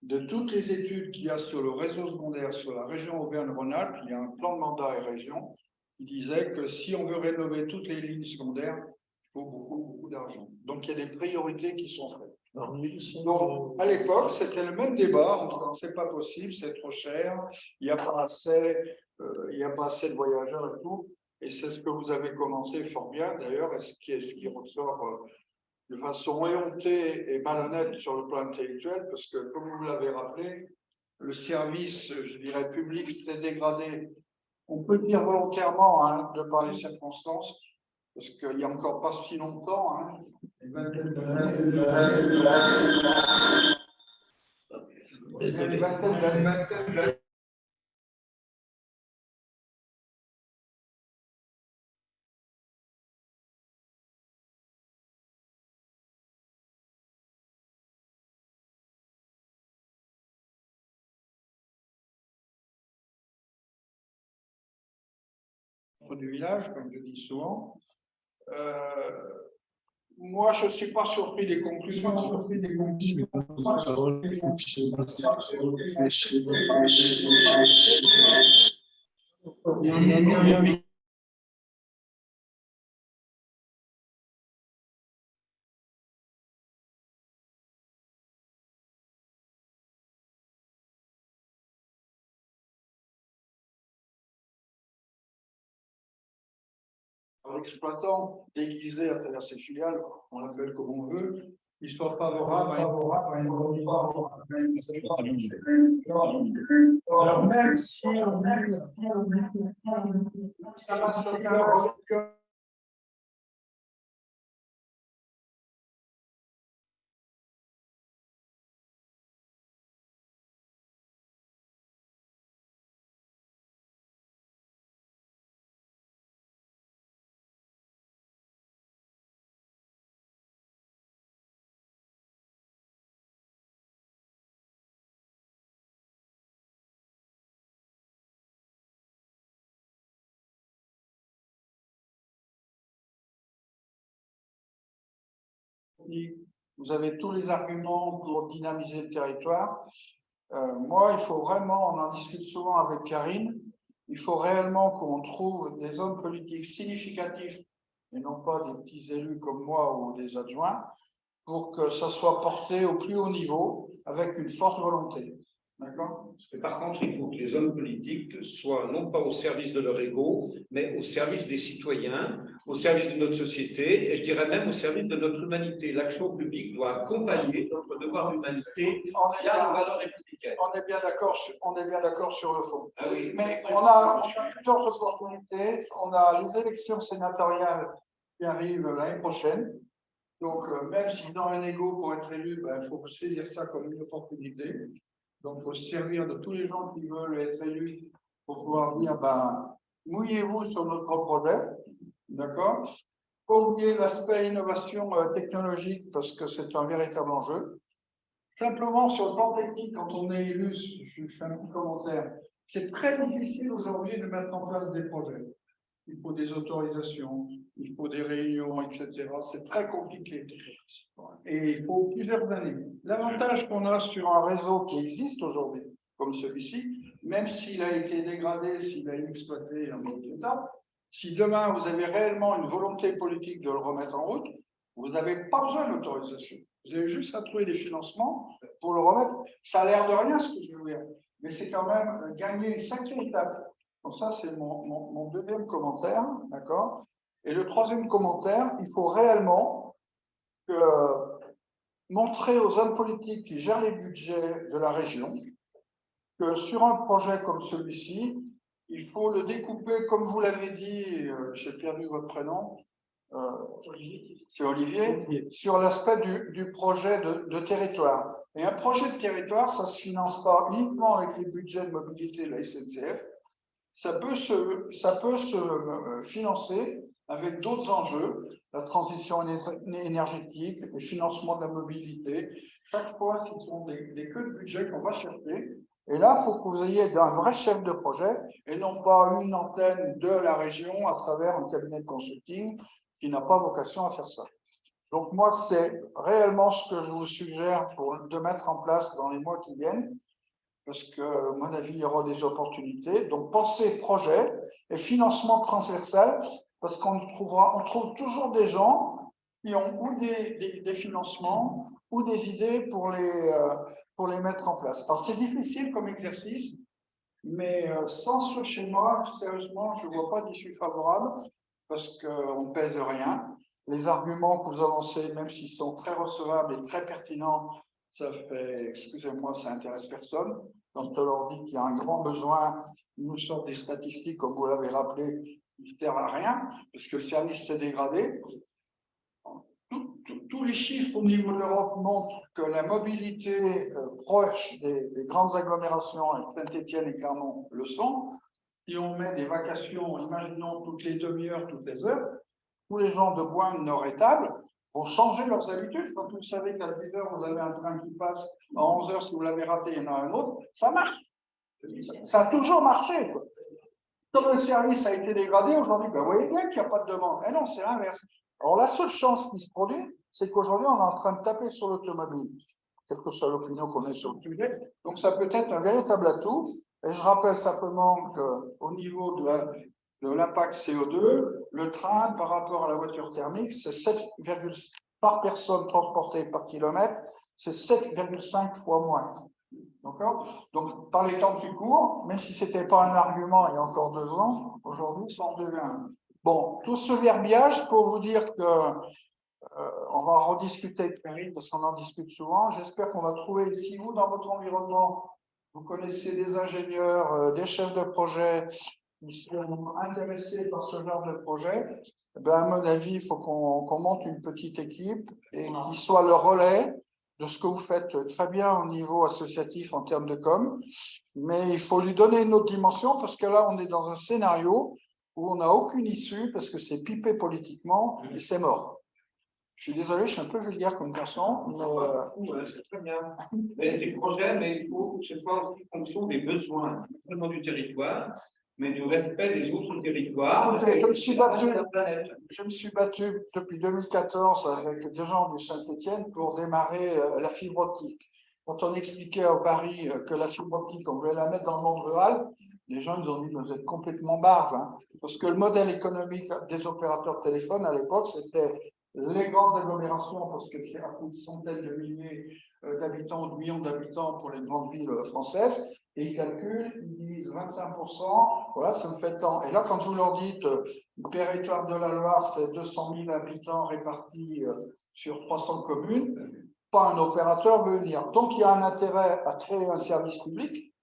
de toutes les études qu'il y a sur le réseau secondaire, sur la région Auvergne-Rhône-Alpes, il y a un plan de mandat et région qui disait que si on veut rénover toutes les lignes secondaires, il faut beaucoup d'argent. Donc il y a des priorités qui sont faites. Donc à l'époque, c'était le même débat, on disant c'est pas possible, c'est trop cher, il n'y a pas assez, de voyageurs et tout. Et c'est ce que vous avez commenté fort bien d'ailleurs, et ce qui ressort de façon éhontée et malhonnête sur le plan intellectuel, parce que, comme vous l'avez rappelé, le service, je dirais, public s'est dégradé. On peut le dire volontairement, hein, de par les circonstances, parce qu'il n'y a encore pas si longtemps, hein, une vingtaine d'années. Du village, comme je dis souvent. Moi, je ne suis pas surpris des conclusions. L'exploitant déguisé à travers ses filiales, on l'appelle comme on veut, il soit favorable à une alors même si ça va se faire. Vous avez tous les arguments pour dynamiser le territoire. Moi, il faut vraiment, on en discute souvent avec Karine, il faut réellement qu'on trouve des hommes politiques significatifs, et non pas des petits élus comme moi ou des adjoints, pour que ça soit porté au plus haut niveau avec une forte volonté. D'accord? Mais par contre, il faut que les hommes politiques soient non pas au service de leur ego, mais au service des citoyens, au service de notre société, et je dirais même au service de notre humanité. L'action publique doit accompagner notre devoir d'humanité via nos valeurs républicaines. On est bien d'accord sur le fond. Ah oui. Mais on a plusieurs opportunités. On a les élections sénatoriales qui arrivent l'année prochaine. Donc, même si dans un ego pour être élu, ben, il faut saisir ça comme une opportunité. Donc, il faut se servir de tous les gens qui veulent être élus pour pouvoir dire, ben, mouillez-vous sur notre projet. D'accord? Pas oublier l'aspect innovation technologique parce que c'est un véritable enjeu. Simplement, sur le plan technique, quand on est élu, je fais un petit commentaire, c'est très difficile aujourd'hui de mettre en place des projets. Il faut des autorisations, il faut des réunions, etc. C'est très compliqué. Et il faut plusieurs années. L'avantage qu'on a sur un réseau qui existe aujourd'hui, comme celui-ci, même s'il a été dégradé, s'il a été exploité en autre état, si demain vous avez réellement une volonté politique de le remettre en route, vous n'avez pas besoin d'autorisation. Vous avez juste à trouver des financements pour le remettre. Ça a l'air de rien ce que je veux dire, mais c'est quand même gagner une sacrée étape. Donc ça, c'est mon deuxième commentaire, d'accord? Et le troisième commentaire, il faut réellement montrer aux hommes politiques qui gèrent les budgets de la région que sur un projet comme celui-ci, il faut le découper, comme vous l'avez dit, j'ai perdu votre prénom, c'est Olivier, sur l'aspect du projet de territoire. Et un projet de territoire, ça ne se finance pas uniquement avec les budgets de mobilité de la SNCF, ça peut se financer avec d'autres enjeux, la transition énergétique, le financement de la mobilité. Chaque fois, ce sont des queues de budget qu'on va chercher. Et là, il faut que vous ayez un vrai chef de projet et non pas une antenne de la région à travers un cabinet de consulting qui n'a pas vocation à faire ça. Donc moi, c'est réellement ce que je vous suggère de mettre en place dans les mois qui viennent, parce que, à mon avis, il y aura des opportunités. Donc, pensez projet et financement transversal, parce qu'on trouve toujours des gens qui ont ou des financements ou des idées pour les mettre en place. Alors, c'est difficile comme exercice, mais sans ce schéma, sérieusement, je ne vois pas d'issue favorable, parce qu'on ne pèse rien. Les arguments que vous avancez, même s'ils sont très recevables et très pertinents, ça fait, excusez-moi, ça intéresse personne. Quand on leur dit qu'il y a un grand besoin, ils nous sortent des statistiques, comme vous l'avez rappelé, qui ne servent à rien, parce que le service s'est dégradé. Tous les chiffres au niveau de l'Europe montrent que la mobilité proche des grandes agglomérations, et Saint-Étienne et Clermont le sont. Si on met des vacations, imaginons toutes les demi-heures, toutes les heures, tous les gens de Boin, Nord-Étable, vont changer leurs habitudes. Quand vous savez qu'à 10 heures, vous avez un train qui passe, à 11 heures, si vous l'avez raté, il y en a un autre, ça marche. Ça a toujours marché, quoi. Comme le service a été dégradé, aujourd'hui, ben, vous voyez bien qu'il n'y a pas de demande. Eh non, c'est l'inverse. Alors, la seule chance qui se produit, c'est qu'aujourd'hui, on est en train de taper sur l'automobile, quelle que soit l'opinion qu'on ait sur le sujet. Donc, ça peut être un véritable atout. Et je rappelle simplement qu'au niveau de l'impact CO2, le train, par rapport à la voiture thermique, c'est 7, par personne transportée par kilomètre, c'est 7,5 fois moins. D'accord? Donc, par les temps plus courts, même si ce n'était pas un argument il y a encore 2 ans, aujourd'hui, ça en devient un. Bon, tout ce verbiage pour vous dire que on va en rediscuter de Paris parce qu'on en discute souvent. J'espère qu'on va trouver, si vous, dans votre environnement, vous connaissez des ingénieurs, des chefs de projet qui sont intéressés par ce genre de projet, ben, à mon avis, il faut qu'on monte une petite équipe et qui soit le relais de ce que vous faites très bien au niveau associatif en termes de com, mais il faut lui donner une autre dimension parce que là, on est dans un scénario où on n'a aucune issue parce que c'est pipé politiquement et c'est mort. Je suis désolé, je suis un peu vulgaire comme garçon. C'est très bien. Des projets, mais il faut que ce soit aussi en fonction des besoins, non seulement du territoire, mais du respect des autres territoires. Je me suis battu depuis 2014 avec des gens du Saint-Étienne pour démarrer la fibre optique. Quand on expliquait à Paris que la fibre optique, on voulait la mettre dans le monde rural, les gens nous ont dit, vous êtes complètement barges. Hein. Parce que le modèle économique des opérateurs de téléphone à l'époque, c'était les grandes agglomérations, parce que c'est à coup de centaines de milliers d'habitants, de millions d'habitants pour les grandes villes françaises, et ils calculent, ils disent 25%, voilà, ça me fait tant. Et là, quand vous leur dites, le territoire de la Loire, c'est 200 000 habitants répartis sur 300 communes, pas un opérateur veut venir. Donc, il y a un intérêt à créer un service public,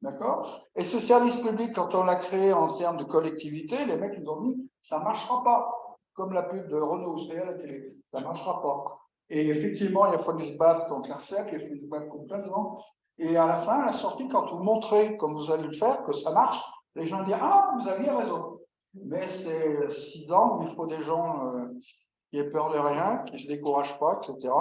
d'accord? Et ce service public, quand on l'a créé en termes de collectivité, les mecs nous ont dit, ça ne marchera pas. Comme la pub de Renault, vous savez, à la télé, ça ne marchera pas. Et effectivement, il faut se battre contre l'ARCEP, il faut se battre contre plein de gens. Et à la fin, à la sortie, quand vous montrez, comme vous allez le faire, que ça marche, les gens disent, ah, vous aviez raison. Mais c'est 6 ans où il faut des gens qui aient peur de rien, qui ne se découragent pas, etc.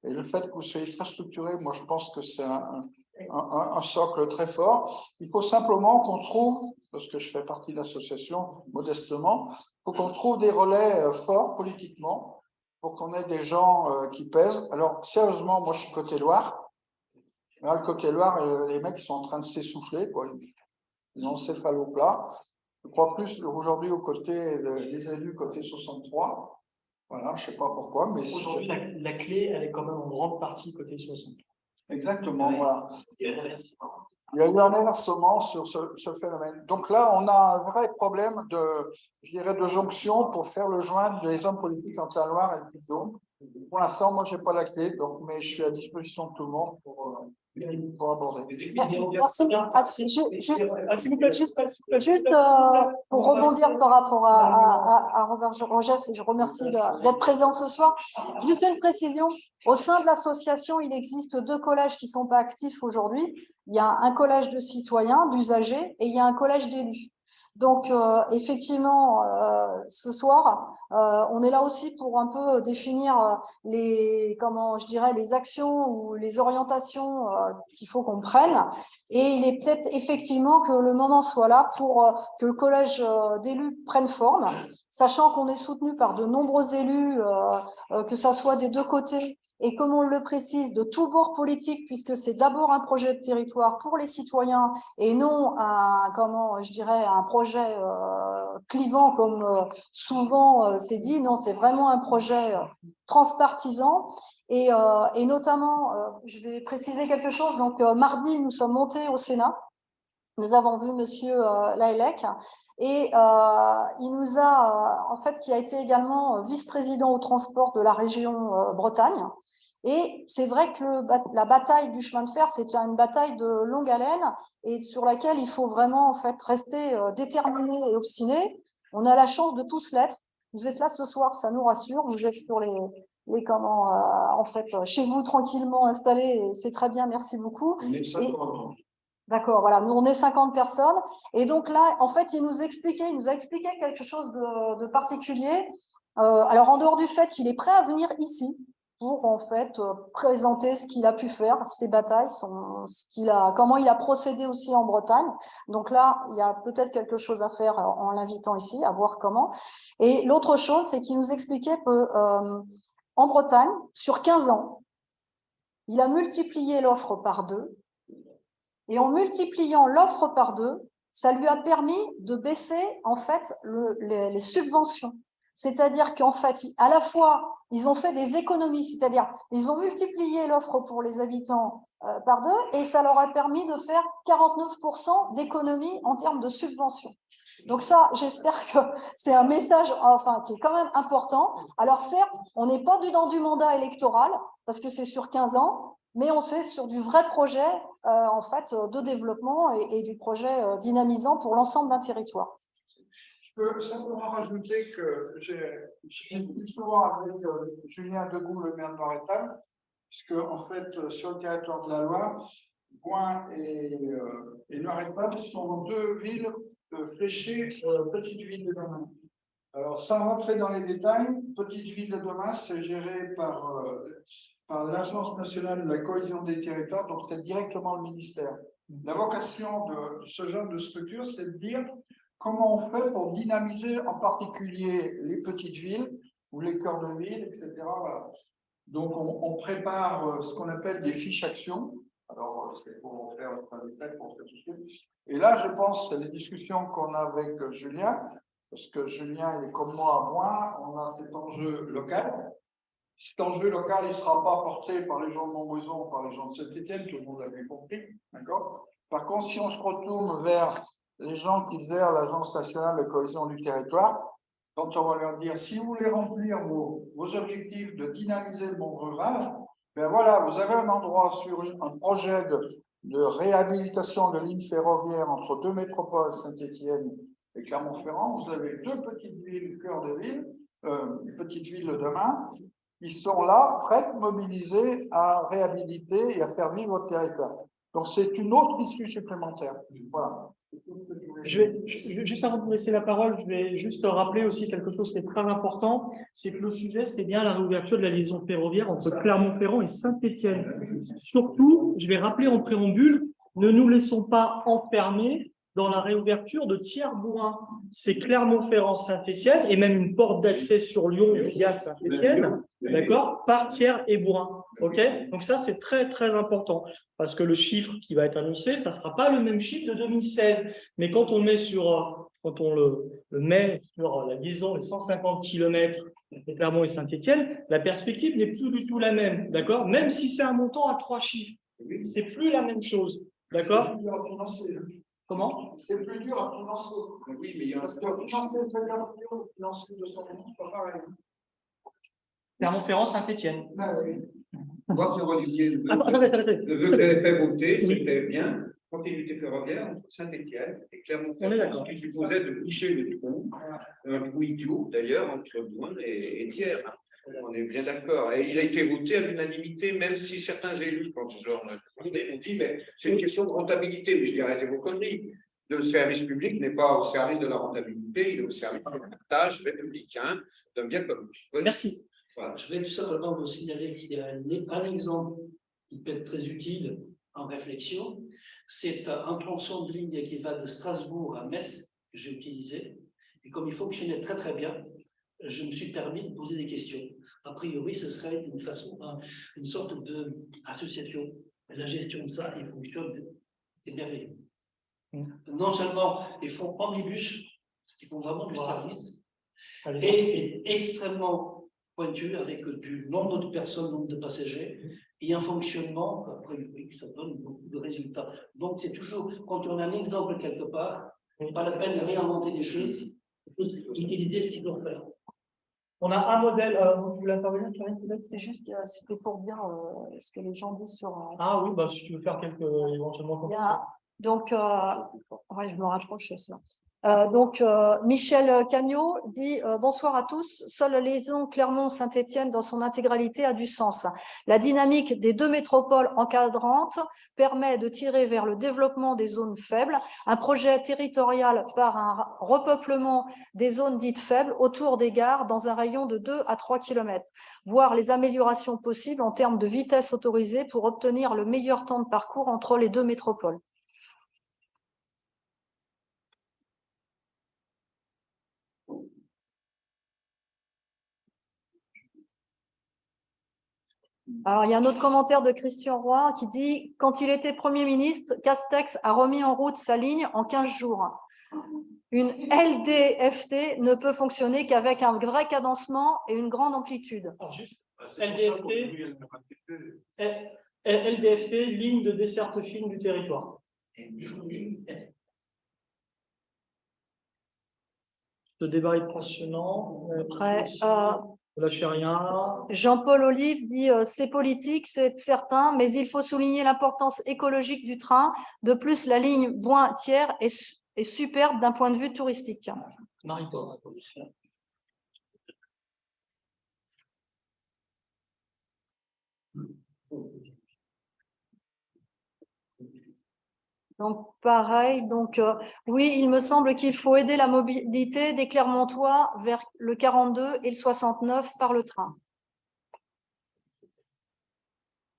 Et le fait que vous soyez très structuré, moi, je pense que c'est un socle très fort. Il faut simplement qu'on trouve, parce que je fais partie de l'association, modestement, il faut qu'on trouve des relais forts politiquement pour qu'on ait des gens qui pèsent. Alors, sérieusement, moi, je suis côté Loire. Là, le côté Loire, les mecs, ils sont en train de s'essouffler, quoi. Ils ont le céphalo plat. Je crois plus aujourd'hui aux côtés des élus côté 63. Voilà, je ne sais pas pourquoi, mais Aujourd'hui, la clé, elle est quand même en grande partie côté 60. Exactement, Ouais. voilà. Il y a un inversement. Il y a eu un inversement sur ce phénomène. Donc là, on a un vrai problème je dirais, de jonction pour faire le joint des hommes politiques entre la Loire et le Puy-de-Dôme. Pour l'instant, moi, je n'ai pas la clé, donc, mais je suis à disposition de tout le monde pour aborder. Merci. S'il vous plaît, juste pour rebondir par rapport à Robert Rogef, et je remercie d'être présent ce soir. Juste une précision, au sein de l'association, il existe 2 collèges qui ne sont pas actifs aujourd'hui. Il y a un collège de citoyens, d'usagers, et il y a un collège d'élus. Donc, effectivement, ce soir, on est là aussi pour un peu définir les actions ou les orientations qu'il faut qu'on prenne. Et il est peut-être effectivement que le moment soit là pour que le collège d'élus prenne forme, sachant qu'on est soutenu par de nombreux élus, que ça soit des 2 côtés, et comme on le précise, de tous bords politiques, puisque c'est d'abord un projet de territoire pour les citoyens et non un projet clivant comme souvent c'est dit. Non, c'est vraiment un projet transpartisan. Et notamment, je vais préciser quelque chose. Donc, mardi, nous sommes montés au Sénat. Nous avons vu Monsieur Laëlec. Et il nous a, en fait, qui a été également vice-président au transport de la région Bretagne. Et c'est vrai que la bataille du chemin de fer, c'est une bataille de longue haleine et sur laquelle il faut vraiment en fait rester déterminé et obstiné. On a la chance de tous l'être. Vous êtes là ce soir, ça nous rassure. Vous êtes sur en fait, chez vous tranquillement installés. Et c'est très bien, merci beaucoup. D'accord, voilà, nous on est 50 personnes. Et donc là, en fait, il nous a expliqué quelque chose de particulier. Alors, en dehors du fait qu'il est prêt à venir ici pour en fait présenter ce qu'il a pu faire, ses batailles, comment il a procédé aussi en Bretagne. Donc là, il y a peut-être quelque chose à faire en l'invitant ici, à voir comment. Et l'autre chose, c'est qu'il nous expliquait que en Bretagne, sur 15 ans, il a multiplié l'offre par 2. Et en multipliant l'offre par 2, ça lui a permis de baisser en fait les subventions. C'est-à-dire qu'en fait, à la fois, ils ont fait des économies, c'est-à-dire ils ont multiplié l'offre pour les habitants par 2 et ça leur a permis de faire 49% d'économies en termes de subventions. Donc ça, j'espère que c'est un message qui est quand même important. Alors certes, on n'est pas dans du mandat électoral parce que c'est sur 15 ans, mais on sait sur du vrai projet en fait, de développement et du projet dynamisant pour l'ensemble d'un territoire. Je peux simplement rajouter que j'ai discuté souvent avec Julien Degout, le maire de Loire-Bretagne, puisque en fait, sur le territoire de la Loire, Gouin et Loire-Bretagne sont 2 villes fléchées petites villes de demain. Alors, sans rentrer dans les détails, Petite Ville de demain, c'est géré par l'Agence nationale de la cohésion des territoires, donc c'est directement le ministère. La vocation de ce genre de structure, c'est de dire comment on fait pour dynamiser en particulier les petites villes ou les cœurs de ville, etc. Voilà. Donc, on prépare ce qu'on appelle des fiches actions. Alors, c'est pour faire un détail pour faire tout de suite. Et là, je pense, les discussions qu'on a avec Julien, parce que Julien, il est comme moi, on a cet enjeu local. Cet enjeu local, il ne sera pas porté par les gens de Montbrison, par les gens de Saint-Étienne, tout le monde l'a bien compris, d'accord? Par contre, si on se retourne vers les gens qui gèrent l'Agence nationale de cohésion du territoire, quand on va leur dire, si vous voulez remplir vos objectifs de dynamiser le monde rural, ben voilà, vous avez un endroit sur un projet de réhabilitation de lignes ferroviaires entre deux métropoles, Saint-Étienne et Clermont-Ferrand. Vous avez deux petites villes, cœur de ville, une petite ville de demain, qui sont là, prêtes, mobilisées à réhabiliter et à faire vivre votre territoire. Donc, c'est une autre issue supplémentaire. Voilà. Juste avant de vous laisser la parole, je vais juste rappeler aussi quelque chose qui est très important, c'est que le sujet, c'est bien la réouverture de la liaison ferroviaire entre Clermont-Ferrand et Saint-Étienne. Surtout, je vais rappeler en préambule, ne nous laissons pas enfermer dans la réouverture de Thiers-Bourrin. C'est Clermont-Ferrand-Saint-Étienne et même une porte d'accès sur Lyon via Saint-Étienne, d'accord, par Thiers et Bourrin. Ok, donc ça, c'est très, très important parce que le chiffre qui va être annoncé, ça ne sera pas le même chiffre de 2016. Mais quand on met quand on le met sur la liaison des 150 km de Clermont et Saint-Étienne, la perspective n'est plus du tout la même, d'accord? Même si c'est un montant à 3 chiffres, c'est plus la même chose, d'accord? Comment? C'est plus dur à financer. Oui, mais il y a Parce que financer 200 millions, c'est pas pareil. Clermont-Ferrand, Saint-Étienne. Moi, je reliais Attendez. le vœu que j'avais fait voter, c'était bien continuité ferroviaire entre Saint-Étienne et Clermont-Ferrand, ce qui supposait de boucher le trou, un trou idiot d'ailleurs, entre Bourrin et Thiers. On est bien d'accord. Et il a été voté à l'unanimité, même si certains élus, quand je leur ai demandé, ont dit mais c'est une question de rentabilité. Mais je dis arrêtez vos conneries. Le service public n'est pas au service de la rentabilité, il est au service du partage républicain d'un bien commun. Merci. Voilà. Je voulais tout simplement vous signaler qu'il y a un exemple qui peut être très utile en réflexion. C'est un tronçon de ligne qui va de Strasbourg à Metz que j'ai utilisé. Et comme il fonctionnait très très bien, je me suis permis de poser des questions. A priori, ce serait une sorte d'association. La gestion de ça, il fonctionne, c'est merveilleux. Non seulement ils font omnibus, parce qu'ils font vraiment du service, et extrêmement pointu avec du nombre de personnes, nombre de passagers, et un fonctionnement, a priori, ça donne beaucoup de résultats. Donc, c'est toujours, quand on a un exemple quelque part, pas la peine de réinventer des choses, il faut utiliser ce qu'ils doivent faire. On a un modèle, vous voulez intervenir, Karine? C'est juste, c'était pour dire ce que les gens disent sur. Ah oui, bah, si tu veux faire quelques éventuellement. Donc, ouais, je me rapproche ça. Michel Cagnot dit bonsoir à tous. Seule la liaison Clermont-Saint-Étienne dans son intégralité a du sens. La dynamique des deux métropoles encadrantes permet de tirer vers le développement des zones faibles, un projet territorial par un repeuplement des zones dites faibles autour des gares dans un rayon de 2 à 3 km, voire les améliorations possibles en termes de vitesse autorisée pour obtenir le meilleur temps de parcours entre les deux métropoles. Alors, il y a un autre commentaire de Christian Roy qui dit « Quand il était Premier ministre, Castex a remis en route sa ligne en 15 jours. Une LDFT ne peut fonctionner qu'avec un vrai cadencement et une grande amplitude. » LDFT, ligne de desserte fine du territoire. Ce débat est passionnant. Après, lâchez rien. Jean-Paul Olive dit c'est politique, c'est certain, mais il faut souligner l'importance écologique du train. De plus, la ligne Bourrin-Thiers est superbe d'un point de vue touristique. Marie-Paul. Donc, pareil, oui, il me semble qu'il faut aider la mobilité des Clermontois vers le 42 et le 69 par le train.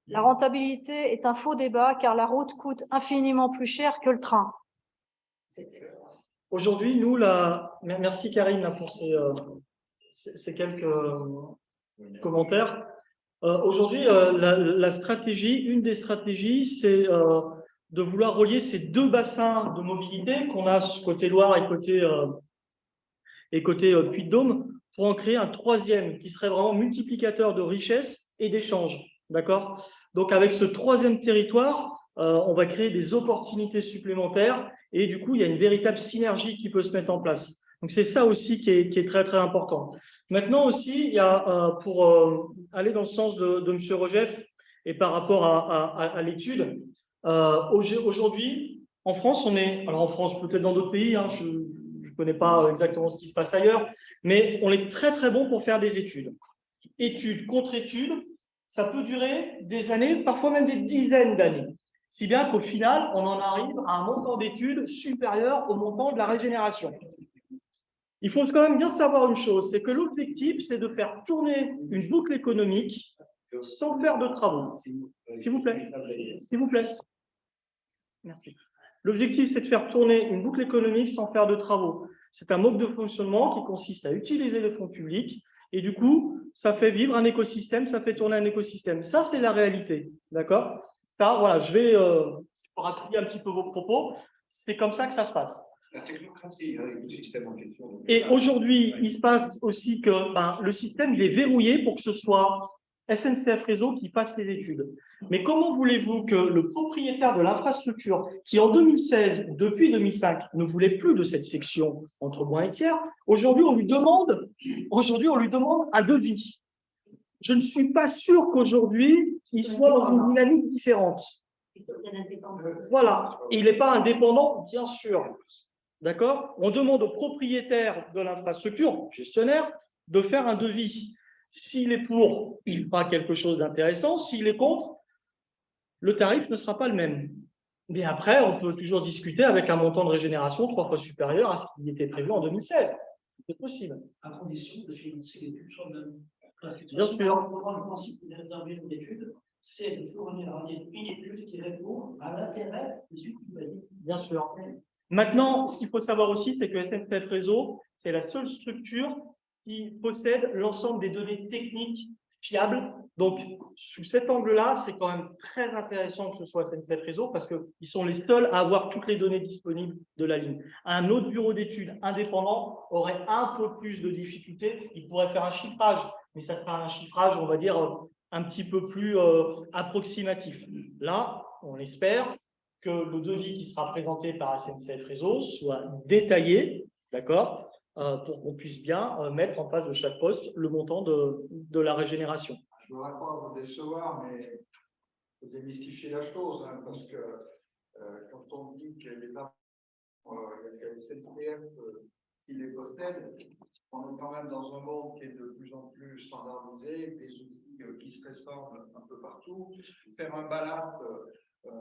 La rentabilité est un faux débat car la route coûte infiniment plus cher que le train. Aujourd'hui, nous, merci Karine pour ces quelques commentaires. Aujourd'hui, la stratégie, une des stratégies, c'est de vouloir relier ces deux bassins de mobilité qu'on a côté Loire et et côté Puy-de-Dôme, pour en créer un troisième qui serait vraiment multiplicateur de richesse et d'échanges. D'accord? Donc, avec ce troisième territoire, on va créer des opportunités supplémentaires et du coup, il y a une véritable synergie qui peut se mettre en place. Donc, c'est ça aussi qui est très, très important. Maintenant aussi, il y a, pour aller dans le sens de M. Rogef et par rapport à l'étude, aujourd'hui, en France, alors en France, peut-être dans d'autres pays, hein, je ne connais pas exactement ce qui se passe ailleurs, mais on est très, très bon pour faire des études. Études contre études, ça peut durer des années, parfois même des dizaines d'années. Si bien qu'au final, on en arrive à un montant d'études supérieur au montant de la régénération. Il faut quand même bien savoir une chose, c'est que l'objectif, c'est de faire tourner une boucle économique sans faire de travaux. S'il vous plaît. S'il vous plaît. Merci. L'objectif, c'est de faire tourner une boucle économique sans faire de travaux. C'est un mode de fonctionnement qui consiste à utiliser les fonds publics et du coup, ça fait vivre un écosystème, ça fait tourner un écosystème. Ça, c'est la réalité. D'accord? Ça, voilà, je vais rappeler un petit peu vos propos. C'est comme ça que ça se passe. La technocratie, l'écosystème en question. Et aujourd'hui, il se passe aussi que le système il est verrouillé pour que ce soit SNCF Réseau qui fasse les études. Mais comment voulez-vous que le propriétaire de l'infrastructure, qui en 2016 ou depuis 2005 ne voulait plus de cette section entre Boin et Thiers, aujourd'hui on lui demande un devis. Je ne suis pas sûr qu'aujourd'hui il soit dans une dynamique différente. Voilà, et il n'est pas indépendant, bien sûr. D'accord? On demande au propriétaire de l'infrastructure, gestionnaire, de faire un devis. S'il est pour, il fera quelque chose d'intéressant. S'il est contre, le tarif ne sera pas le même. Mais après, on peut toujours discuter avec un montant de régénération 3 fois supérieur à ce qui était prévu en 2016. C'est possible. À condition de financer l'étude soi-même. Parce que bien sûr. Le principe d'un bureau d'études, c'est de fournir une étude qui répond à l'intérêt des utilisateurs. Bien sûr. Maintenant, ce qu'il faut savoir aussi, c'est que SNCF Réseau, c'est la seule structure qui possède l'ensemble des données techniques fiables. Donc, sous cet angle-là, c'est quand même très intéressant que ce soit SNCF Réseau parce qu'ils sont les seuls à avoir toutes les données disponibles de la ligne. Un autre bureau d'études indépendant aurait un peu plus de difficultés. Il pourrait faire un chiffrage, mais ça sera un chiffrage, on va dire, un petit peu plus approximatif. Là, on espère que le devis qui sera présenté par SNCF Réseau soit détaillé, d'accord, pour qu'on puisse bien mettre en face de chaque poste le montant de la régénération. Je ne voudrais pas vous décevoir, mais il faut démystifier la chose, hein, parce que quand on dit que les SNCF qui les possèdent, on est quand même dans un monde qui est de plus en plus standardisé, des outils qui se ressemblent un peu partout. Faire un ballast,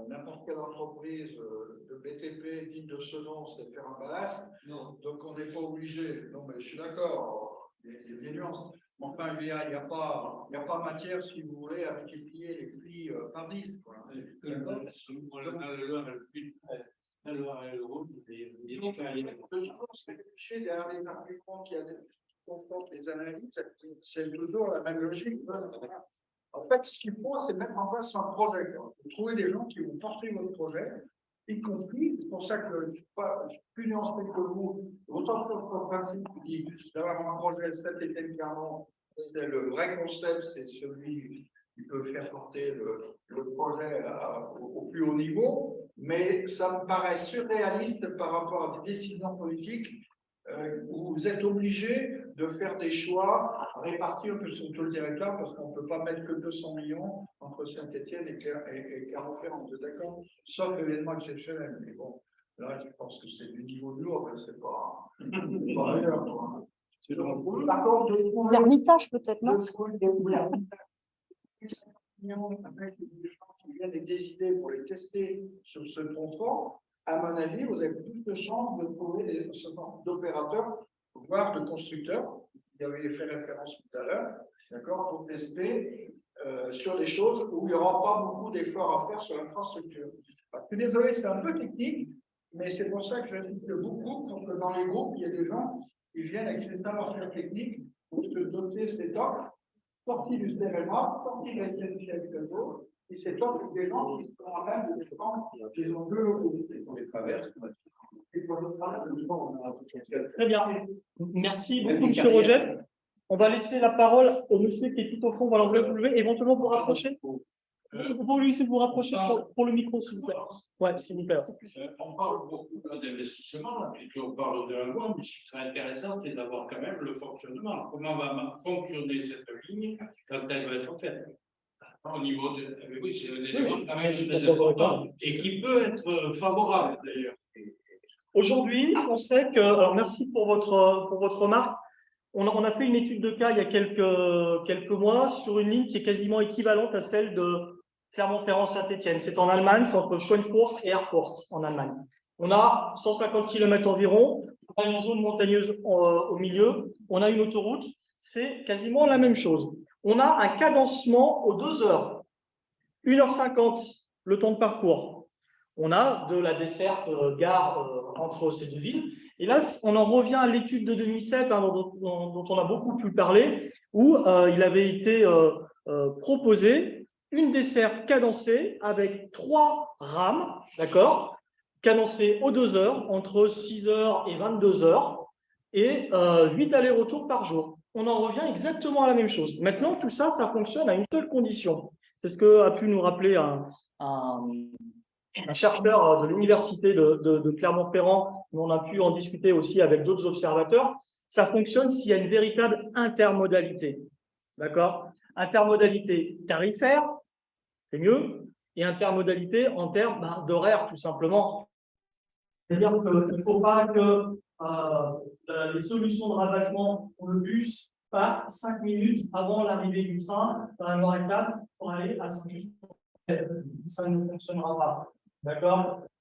n'importe quelle entreprise de BTP digne de ce nom, c'est faire un ballast. Non. Donc on n'est pas obligé. Non, mais je suis d'accord, il y a des nuances. Enfin, il n'y a pas matière, si vous voulez, à multiplier les prix par 10. Derrière les arguments qui confrontent les analyses, c'est toujours la même logique. En fait, ce qu'il faut, c'est mettre en place un projet. Il faut trouver des gens qui vont porter votre projet, y compris, c'est pour ça que je ne suis plus nuancé que vous, autant que le principe qui dit d'avoir un projet cet et tel qu'avant, c'est le vrai concept, c'est celui qui peut faire porter le projet au plus haut niveau, mais ça me paraît surréaliste par rapport à des décisions politiques où vous êtes obligé de faire des choix répartis un peu sur tout le territoire parce qu'on ne peut pas mettre que 200 millions entre Saint-Étienne et Clermont-Ferrand, vous êtes d'accord? Sauf événement exceptionnel. Mais bon, là, je pense que c'est du niveau lourd, mais c'est pas ailleurs. Par contre, l'Ermitage peut-être, non? Avec des gens qui viennent avec des idées pour les tester sur ce tronçon, à mon avis, vous avez plus de chances de trouver ce genre d'opérateurs, voire de constructeurs. Vous avez fait référence tout à l'heure, d'accord, pour tester sur des choses où il n'y aura pas beaucoup d'efforts à faire sur l'infrastructure. Je suis désolé, c'est un peu technique, mais c'est pour ça que j'insiste beaucoup pour que dans les groupes, il y ait des gens qui viennent avec ces savoir-faire techniques pour se doter ces offres, sortis du CRMA, sortis de la SNCF Réseau, et c'est offre des gens qui sont à même de défendre des enjeux locaux. Et pour les traverses, et pour le travail, on a Très bien. Merci beaucoup, monsieur Roger. On va laisser la parole au monsieur qui est tout au fond. Voilà, vous levez, éventuellement vous rapprocher. Vous lui laissez vous rapprocher pour le micro, s'il vous plaît. Ouais, s'il vous plaît. On parle beaucoup d'investissement, et puis on parle de la loi, mais ce qui serait intéressant, c'est d'avoir quand même le fonctionnement. Comment va fonctionner cette ligne quand elle va être faite? Au niveau de. Oui, c'est un élément quand même très important et qui peut être favorable d'ailleurs. Aujourd'hui, on sait que. Alors, merci pour votre remarque. On a fait une étude de cas il y a quelques mois sur une ligne qui est quasiment équivalente à celle de Clermont-Ferrand-Saint-Étienne. C'est en Allemagne, c'est entre Schweinfurt et Erfurt en Allemagne. On a 150 km environ, on a une zone montagneuse au milieu, on a une autoroute, c'est quasiment la même chose. On a un cadencement aux 2 heures, 1h50 le temps de parcours. On a de la desserte gare entre ces deux villes. Et là, on en revient à l'étude de 2007 dont on a beaucoup pu parler, où il avait été proposé une desserte cadencée avec 3 rames, d'accord, cadencée aux 2 heures, entre 6 heures et 22 heures, et 8 allers-retours par jour. On en revient exactement à la même chose. Maintenant, tout ça, ça fonctionne à une seule condition. C'est ce que a pu nous rappeler un chercheur de l'université de Clermont-Ferrand, mais on a pu en discuter aussi avec d'autres observateurs. Ça fonctionne s'il y a une véritable intermodalité. D'accord? Intermodalité tarifaire, c'est mieux, et intermodalité en termes d'horaire, tout simplement. C'est-à-dire qu'il ne faut pas que les solutions de rabattement pour le bus partent 5 minutes avant l'arrivée du train dans la noire étape pour aller à Saint-Just. Ça ne fonctionnera pas.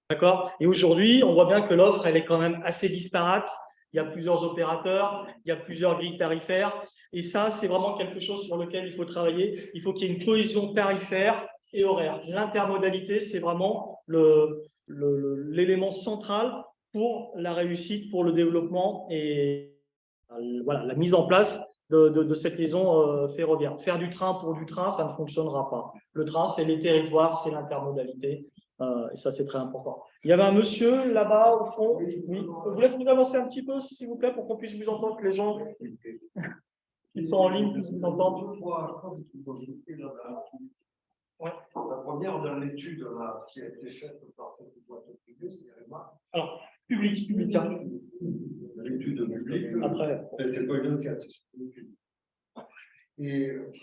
D'accord. Et aujourd'hui, on voit bien que l'offre, elle est quand même assez disparate. Il y a plusieurs opérateurs, il y a plusieurs grilles tarifaires. Et ça, c'est vraiment quelque chose sur lequel il faut travailler. Il faut qu'il y ait une cohésion tarifaire et horaire. L'intermodalité, c'est vraiment l'élément central pour la réussite, pour le développement et voilà, la mise en place de cette liaison ferroviaire. Faire du train pour du train, ça ne fonctionnera pas. Le train, c'est les territoires, c'est l'intermodalité. Et ça, c'est très important. Il y avait un monsieur là-bas, au fond. Oui. Je vous laisse vous avancer un petit peu, s'il vous plaît, pour qu'on puisse vous entendre, que les gens qui sont en ligne puissent vous entendre. Ouais. La première dans l'étude qui a été faite par cette boîte privée, c'est REMA. Alors, public. L'étude publique, après, c'est pas une enquête. Et Il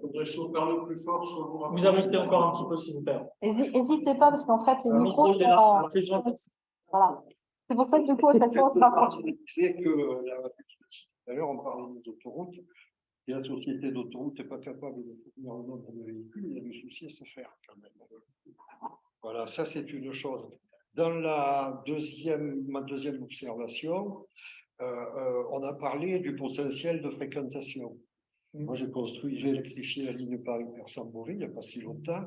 faudrait soit parler plus fort, soit vous rapprocher. vous avancez encore un petit peu, s'il vous plaît. N'hésitez pas, parce qu'en fait, les micros micro, sont les gens. Voilà. C'est pour ça que du coup, à chaque fois, on se rapproche. C'est que, tout à l'heure, on parlait des autoroutes, et la société d'autoroute n'est pas capable de fournir le nombre de véhicules, il y a des soucis à se faire quand même. Voilà, ça c'est une chose. Dans ma deuxième observation, on a parlé du potentiel de fréquentation. Moi, j'ai électrifié la ligne Paris-Persan-Beauvais il n'y a pas si longtemps.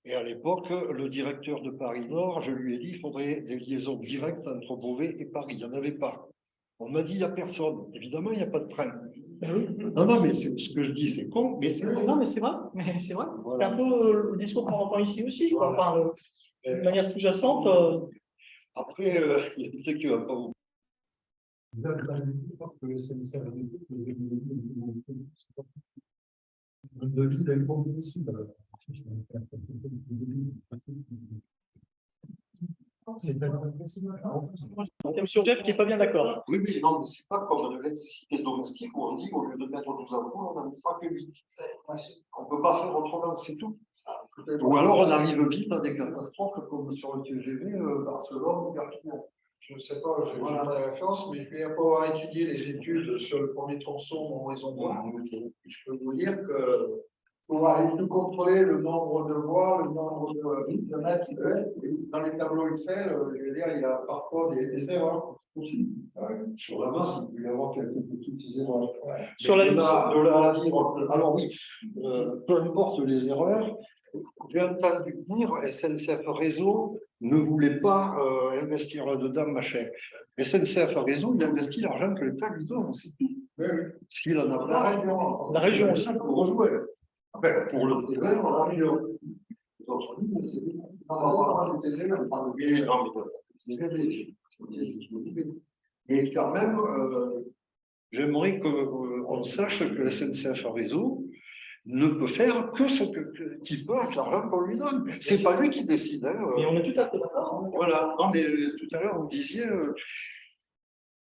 Et à l'époque, le directeur de Paris-Nord, je lui ai dit qu'il faudrait des liaisons directes entre Beauvais et Paris. Il n'y en avait pas. On m'a dit il n'y a personne. Évidemment, il n'y a pas de train. Non, mais ce que je dis, c'est con, mais c'est vrai. Non, mais c'est vrai. Voilà. C'est un peu le discours qu'on entend ici aussi. Voilà. Enfin, de manière sous-jacente. Après, il y a des trucs qui ne vont pas vous. C'est M. Jeff qui n'est pas bien d'accord. Oui, mais non, mais c'est pas comme de l'électricité domestique où on dit au lieu de mettre 12 ampoules, on n'en mettra que 8. On ne peut pas faire autrement, c'est tout. Ou alors on arrive vite à des catastrophes comme sur le TGV Barcelone ou Perpignan. Je ne sais pas, je n'ai pas la référence, mais je vais avoir étudié les études sur le premier tronçon en raison de voie. Je peux vous dire que pour aller tout contrôler le nombre de voies, le nombre de kilomètres, dans les tableaux Excel, je veux dire, il y a parfois des erreurs aussi. Sur la masse, il peut y avoir quelques petites erreurs. Sur la alors oui, peu importe les erreurs, j'ai entendu dire SNCF Réseau ne voulait pas investir là-dedans, machin. SNCF Réseau, il investit l'argent que l'État lui donne, c'est tout. S'il en a pas, la région aussi. pour rejouer. Enfin, pour le terrain, on a région. Mais quand même, j'aimerais qu'on sache que la SNCF Réseau ne peut faire que ce qu'il peut avec l'argent qu'on lui donne. C'est pas lui qui décide. Hein. Et on est tout à fait d'accord. Voilà. Non, mais tout à l'heure, vous disiez,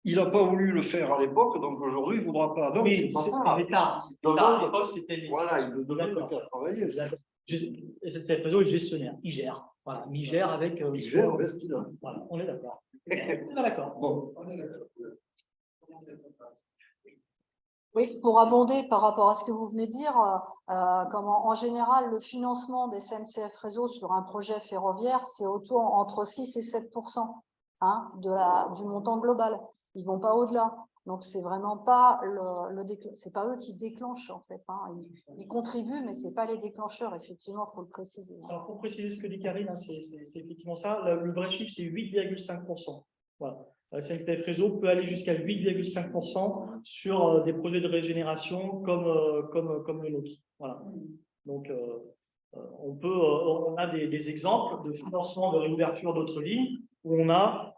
il n'a pas voulu le faire à l'époque, donc aujourd'hui, il ne voudra pas. Donc, Oui, c'est c'est pas l'État. Donc, À l'époque, c'était l'État. voilà, il ne donne D'accord. pas qu'à travailler. SNCF Réseau est le gestionnaire, il gère. Voilà, il gère avec. Il gère avec ce qu'il a. Voilà, on est d'accord. On est d'accord. Bon, on est d'accord. Oui, pour abonder par rapport à ce que vous venez de dire, comment en général le financement des SNCF Réseau sur un projet ferroviaire, c'est autour entre 6 et 7% hein, du montant global. Ils ne vont pas au-delà. Donc, c'est vraiment pas c'est pas eux qui déclenchent en fait. Hein. Ils contribuent, mais ce n'est pas les déclencheurs, effectivement, il faut le préciser. Alors, pour préciser ce que dit Karine, hein, c'est effectivement ça. Le vrai chiffre, c'est 8,5%. Voilà. La SNCF Réseau peut aller jusqu'à 8,5% sur des projets de régénération comme le nôtre. Voilà. Donc, on a des exemples de financement de réouverture d'autres lignes où on a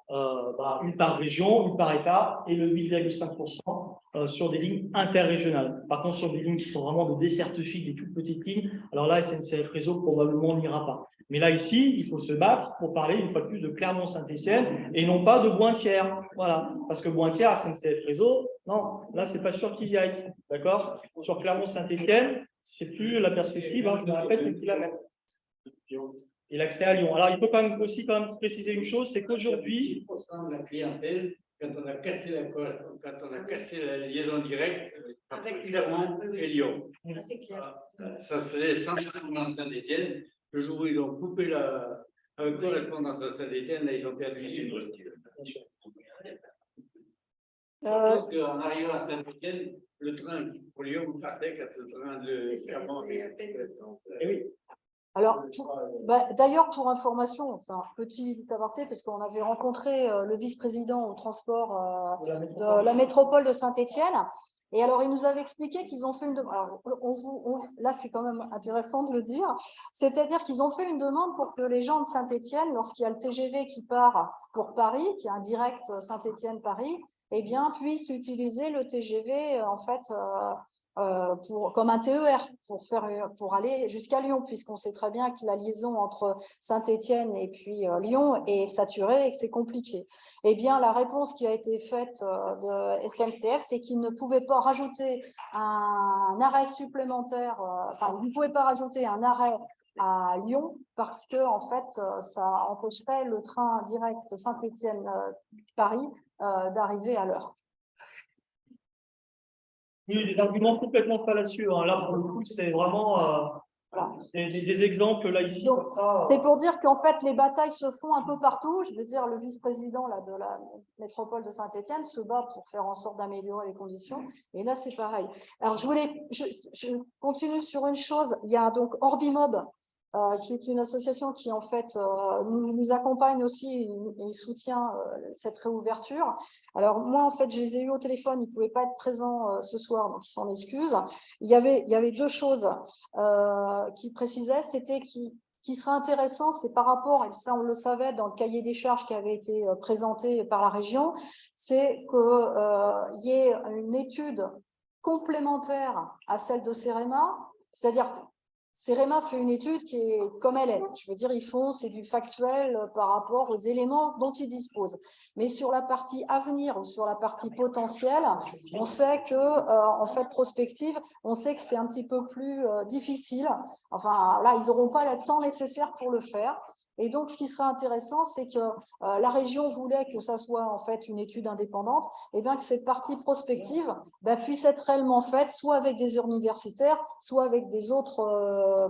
une par région, une par État et le 8,5% sur des lignes interrégionales. Par contre, sur des lignes qui sont vraiment de desserte fine, des toutes petites lignes, alors là, SNCF Réseau probablement n'ira pas. Mais là, ici, il faut se battre pour parler une fois de plus de Clermont-Saint-Étienne et non pas de Bointière. Voilà. Parce que Bointière, SNCF Réseau, non, là, c'est pas sûr qu'ils y aillent. D'accord? Sur Clermont-Saint-Étienne, c'est plus la perspective, hein, je me répète, qu'il la même. Et l'accès à Lyon. Alors, il faut quand même préciser une chose, c'est qu'aujourd'hui… La clientèle, quand on a cassé la liaison directe avec Clermont et Lyon. C'est clair. Ça faisait 100% à Saint-Étienne. Le jour où ils ont coupé la correspondance à Saint-Étienne, là, ils ont perdu une voiture. Donc, en arrivant à Saint-Étienne, le train pour Lyon partait quand le train de Clermont. Eh oui. Alors, d'ailleurs, pour information, enfin, petit aparté, parce qu'on avait rencontré le vice-président au transport de la métropole de Saint-Étienne, et alors il nous avait expliqué qu'ils ont fait une demande. Alors, là, c'est quand même intéressant de le dire, c'est-à-dire qu'ils ont fait une demande pour que les gens de Saint-Étienne, lorsqu'il y a le TGV qui part pour Paris, qui est un direct Saint-Étienne-Paris, eh bien, puissent utiliser le TGV, en fait, comme un TER pour aller jusqu'à Lyon, puisqu'on sait très bien que la liaison entre Saint-Étienne et puis Lyon est saturée et que c'est compliqué. Eh bien, la réponse qui a été faite de SNCF, c'est qu'ils ne pouvaient pas rajouter un arrêt supplémentaire, enfin, vous ne pouvez pas rajouter un arrêt à Lyon parce que en fait, ça empêcherait le train direct Saint-Étienne-Paris d'arriver à l'heure. Oui, des arguments complètement fallacieux. Hein. Là, pour le coup, c'est vraiment des exemples là ici. C'est pour dire qu'en fait, les batailles se font un peu partout. Je veux dire, le vice-président de la métropole de Saint-Étienne se bat pour faire en sorte d'améliorer les conditions. Et là, c'est pareil. Alors, je continue sur une chose. Il y a donc Orbimob, qui est une association qui, en fait, nous accompagne aussi et soutient cette réouverture. Alors, moi, en fait, je les ai eus au téléphone, ils ne pouvaient pas être présents ce soir, donc ils s'en excusent. Il y avait deux choses qui précisaient, c'était qui serait intéressant, c'est par rapport, et ça on le savait dans le cahier des charges qui avait été présenté par la région, c'est qu'il y ait une étude complémentaire à celle de CEREMA, c'est-à-dire CEREMA fait une étude qui est comme elle est. Je veux dire, c'est du factuel par rapport aux éléments dont ils disposent. Mais sur la partie avenir ou sur la partie potentielle, on sait que, en fait, prospective, on sait que c'est un petit peu plus difficile. Enfin, là, ils n'auront pas le temps nécessaire pour le faire. Et donc, ce qui serait intéressant, c'est que la région voulait que ça soit en fait une étude indépendante, et bien que cette partie prospective puisse être réellement faite, soit avec des universitaires, soit avec des autres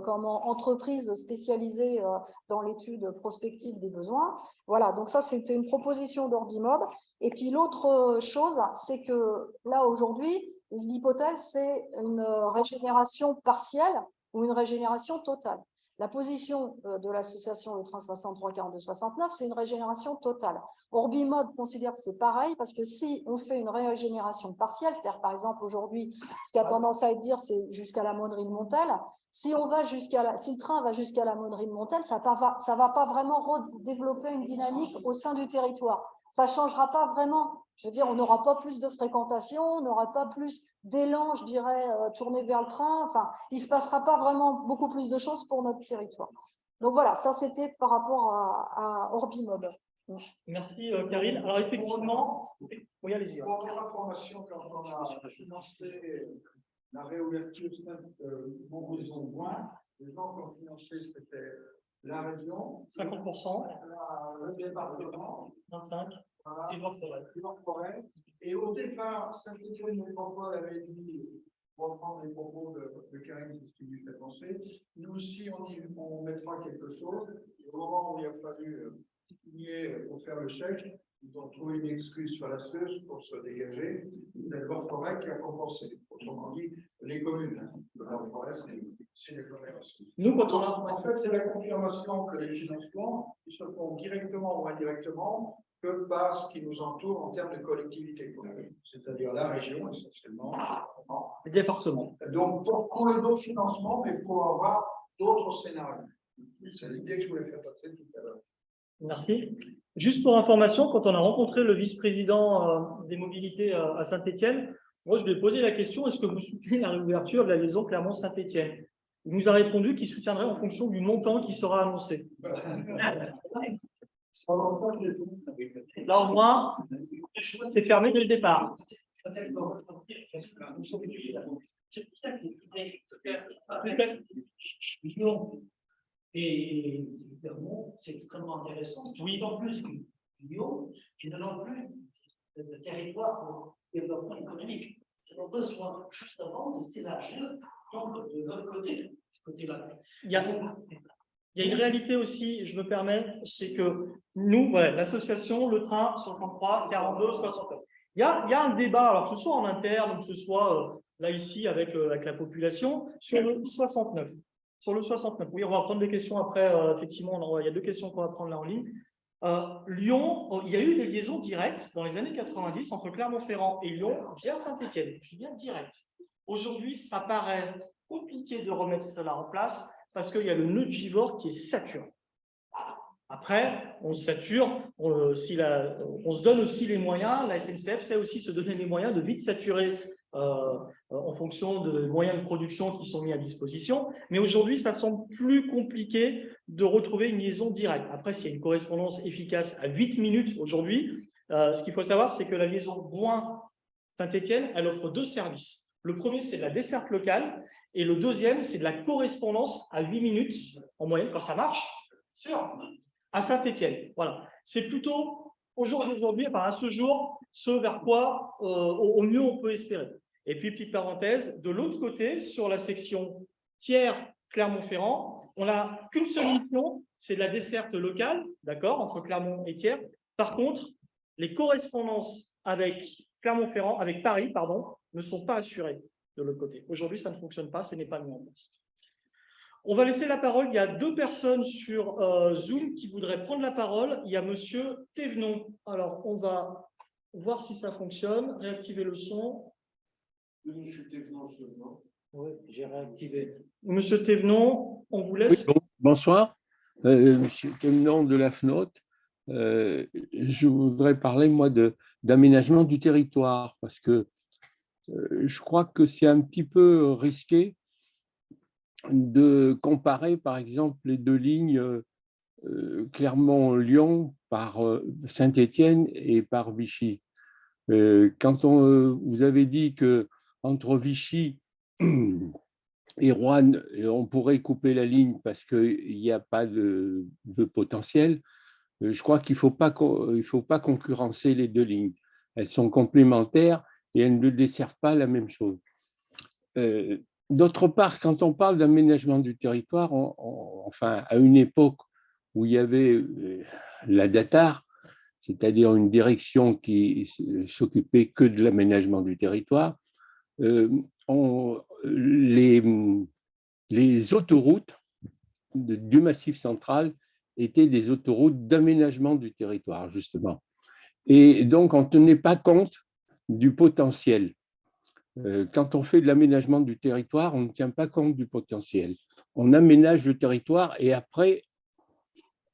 entreprises spécialisées dans l'étude prospective des besoins. Voilà, donc ça, c'était une proposition d'Orbimob. Et puis l'autre chose, c'est que là, aujourd'hui, l'hypothèse, c'est une régénération partielle ou une régénération totale. La position de l'association Le Train 63 42 69, c'est une régénération totale. Orbimode considère que c'est pareil, parce que si on fait une régénération partielle, c'est-à-dire par exemple aujourd'hui, ce qui a tendance à être dire, c'est jusqu'à la Monnerie de Montel, si le train va jusqu'à la Monnerie de Montel, ça va pas vraiment développer une dynamique au sein du territoire. Ça ne changera pas vraiment. Je veux dire, on n'aura pas plus de fréquentation, on n'aura pas plus d'élan, je dirais, tourné vers le train. Enfin, il ne se passera pas vraiment beaucoup plus de choses pour notre territoire. Donc voilà, ça c'était par rapport à Orbimob. Merci, Karine. Alors, effectivement, oui, allez-y. Pour votre information, quand on a financé la réouverture de Montbrison-Boin, les gens qui ont financé, c'était la région, 50%, le département, 25%, voilà, et Forêt. Et au départ, Saint-Étienne Métropole avait dit, pour reprendre les propos de Karine, c'est ce qui lui fait penser, nous aussi, on mettra quelque chose. Et au moment où il a fallu signer pour faire le chèque, ils ont trouvé une excuse fallacieuse pour se dégager. C'est le Forêt qui a compensé. Autrement dit, les communes. Le Forêt, c'est les communes aussi. Nous, quand on a... En fait, c'est la confirmation que les financements ils se font directement ou indirectement que par ce qui nous entoure en termes de collectivité, c'est-à-dire la région essentiellement. Les départements. Donc, pour trouver d'autres financements, il faut avoir d'autres scénarios. C'est l'idée que je voulais faire passer tout à l'heure. Merci. Juste pour information, quand on a rencontré le vice-président des mobilités à Saint-Étienne, moi, je lui ai posé la question, est-ce que vous soutenez la réouverture de la liaison Clermont-Saint-Étienne? Il nous a répondu qu'il soutiendrait en fonction du montant qui sera annoncé. Là, au moins, c'est fermé dès le départ. C'est pour ça qu'il faudrait faire et évidemment, c'est extrêmement intéressant. Oui, en plus, Lyon, qui n'ont plus de territoire pour développement économique. Ils ont besoin, juste avant, de s'élargir de l'autre côté, ce côté-là. Il y a une réalité aussi, je me permets, c'est que nous, voilà, l'association, le train 63, 42, 69. Il y a un débat, alors que ce soit en interne, ou que ce soit là ici avec la population, sur le 69. Sur le 69, oui, on va prendre des questions après, effectivement, il y a 2 questions qu'on va prendre là en ligne. Lyon, il y a eu des liaisons directes dans les années 90 entre Clermont-Ferrand et Lyon via Saint-Étienne. Je dis bien direct. Aujourd'hui, ça paraît compliqué de remettre cela en place parce qu'il y a le nœud de Givors qui est saturé. Après, on sature, on se donne aussi les moyens, la SNCF sait aussi se donner les moyens de vite saturer en fonction des moyens de production qui sont mis à disposition. Mais aujourd'hui, ça semble plus compliqué de retrouver une liaison directe. Après, s'il y a une correspondance efficace à 8 minutes aujourd'hui, ce qu'il faut savoir, c'est que la liaison Boin-Saint-Étienne, elle offre 2 services. Le premier, c'est de la desserte locale, et le deuxième, c'est de la correspondance à 8 minutes en moyenne, quand ça marche, sûr, à Saint-Étienne. Voilà. C'est plutôt aujourd'hui, enfin à ce jour, ce vers quoi au mieux on peut espérer. Et puis, petite parenthèse, de l'autre côté, sur la section Thiers Clermont-Ferrand, on n'a qu'une seule mission, c'est de la desserte locale, d'accord, entre Clermont et Thiers. Par contre, les correspondances avec Clermont-Ferrand, avec Paris, pardon, ne sont pas assurées de l'autre côté. Aujourd'hui, ça ne fonctionne pas, ce n'est pas mis en place. On va laisser la parole. Il y a 2 personnes sur Zoom qui voudraient prendre la parole. Il y a Monsieur Thévenon. Alors, on va voir si ça fonctionne. Réactiver le son. Monsieur Thévenon seulement. Oui, j'ai réactivé. Monsieur Thévenon, on vous laisse. Oui, bonsoir. Monsieur Thévenon de la FNOT. Je voudrais parler, moi, d'aménagement du territoire, parce que je crois que c'est un petit peu risqué de comparer, par exemple, les 2 lignes Clermont-Lyon par Saint-Étienne et par Vichy. Quand vous avez dit qu'entre Vichy et Roanne, on pourrait couper la ligne parce qu'il n'y a pas de potentiel, je crois qu'il ne faut pas concurrencer les 2 lignes. Elles sont complémentaires et elles ne desservent pas la même chose. D'autre part, quand on parle d'aménagement du territoire, enfin, à une époque où il y avait la DATAR, c'est-à-dire une direction qui s'occupait que de l'aménagement du territoire, les autoroutes du Massif central étaient des autoroutes d'aménagement du territoire, justement. Et donc, on ne tenait pas compte du potentiel. Quand on fait de l'aménagement du territoire, on ne tient pas compte du potentiel. On aménage le territoire et après,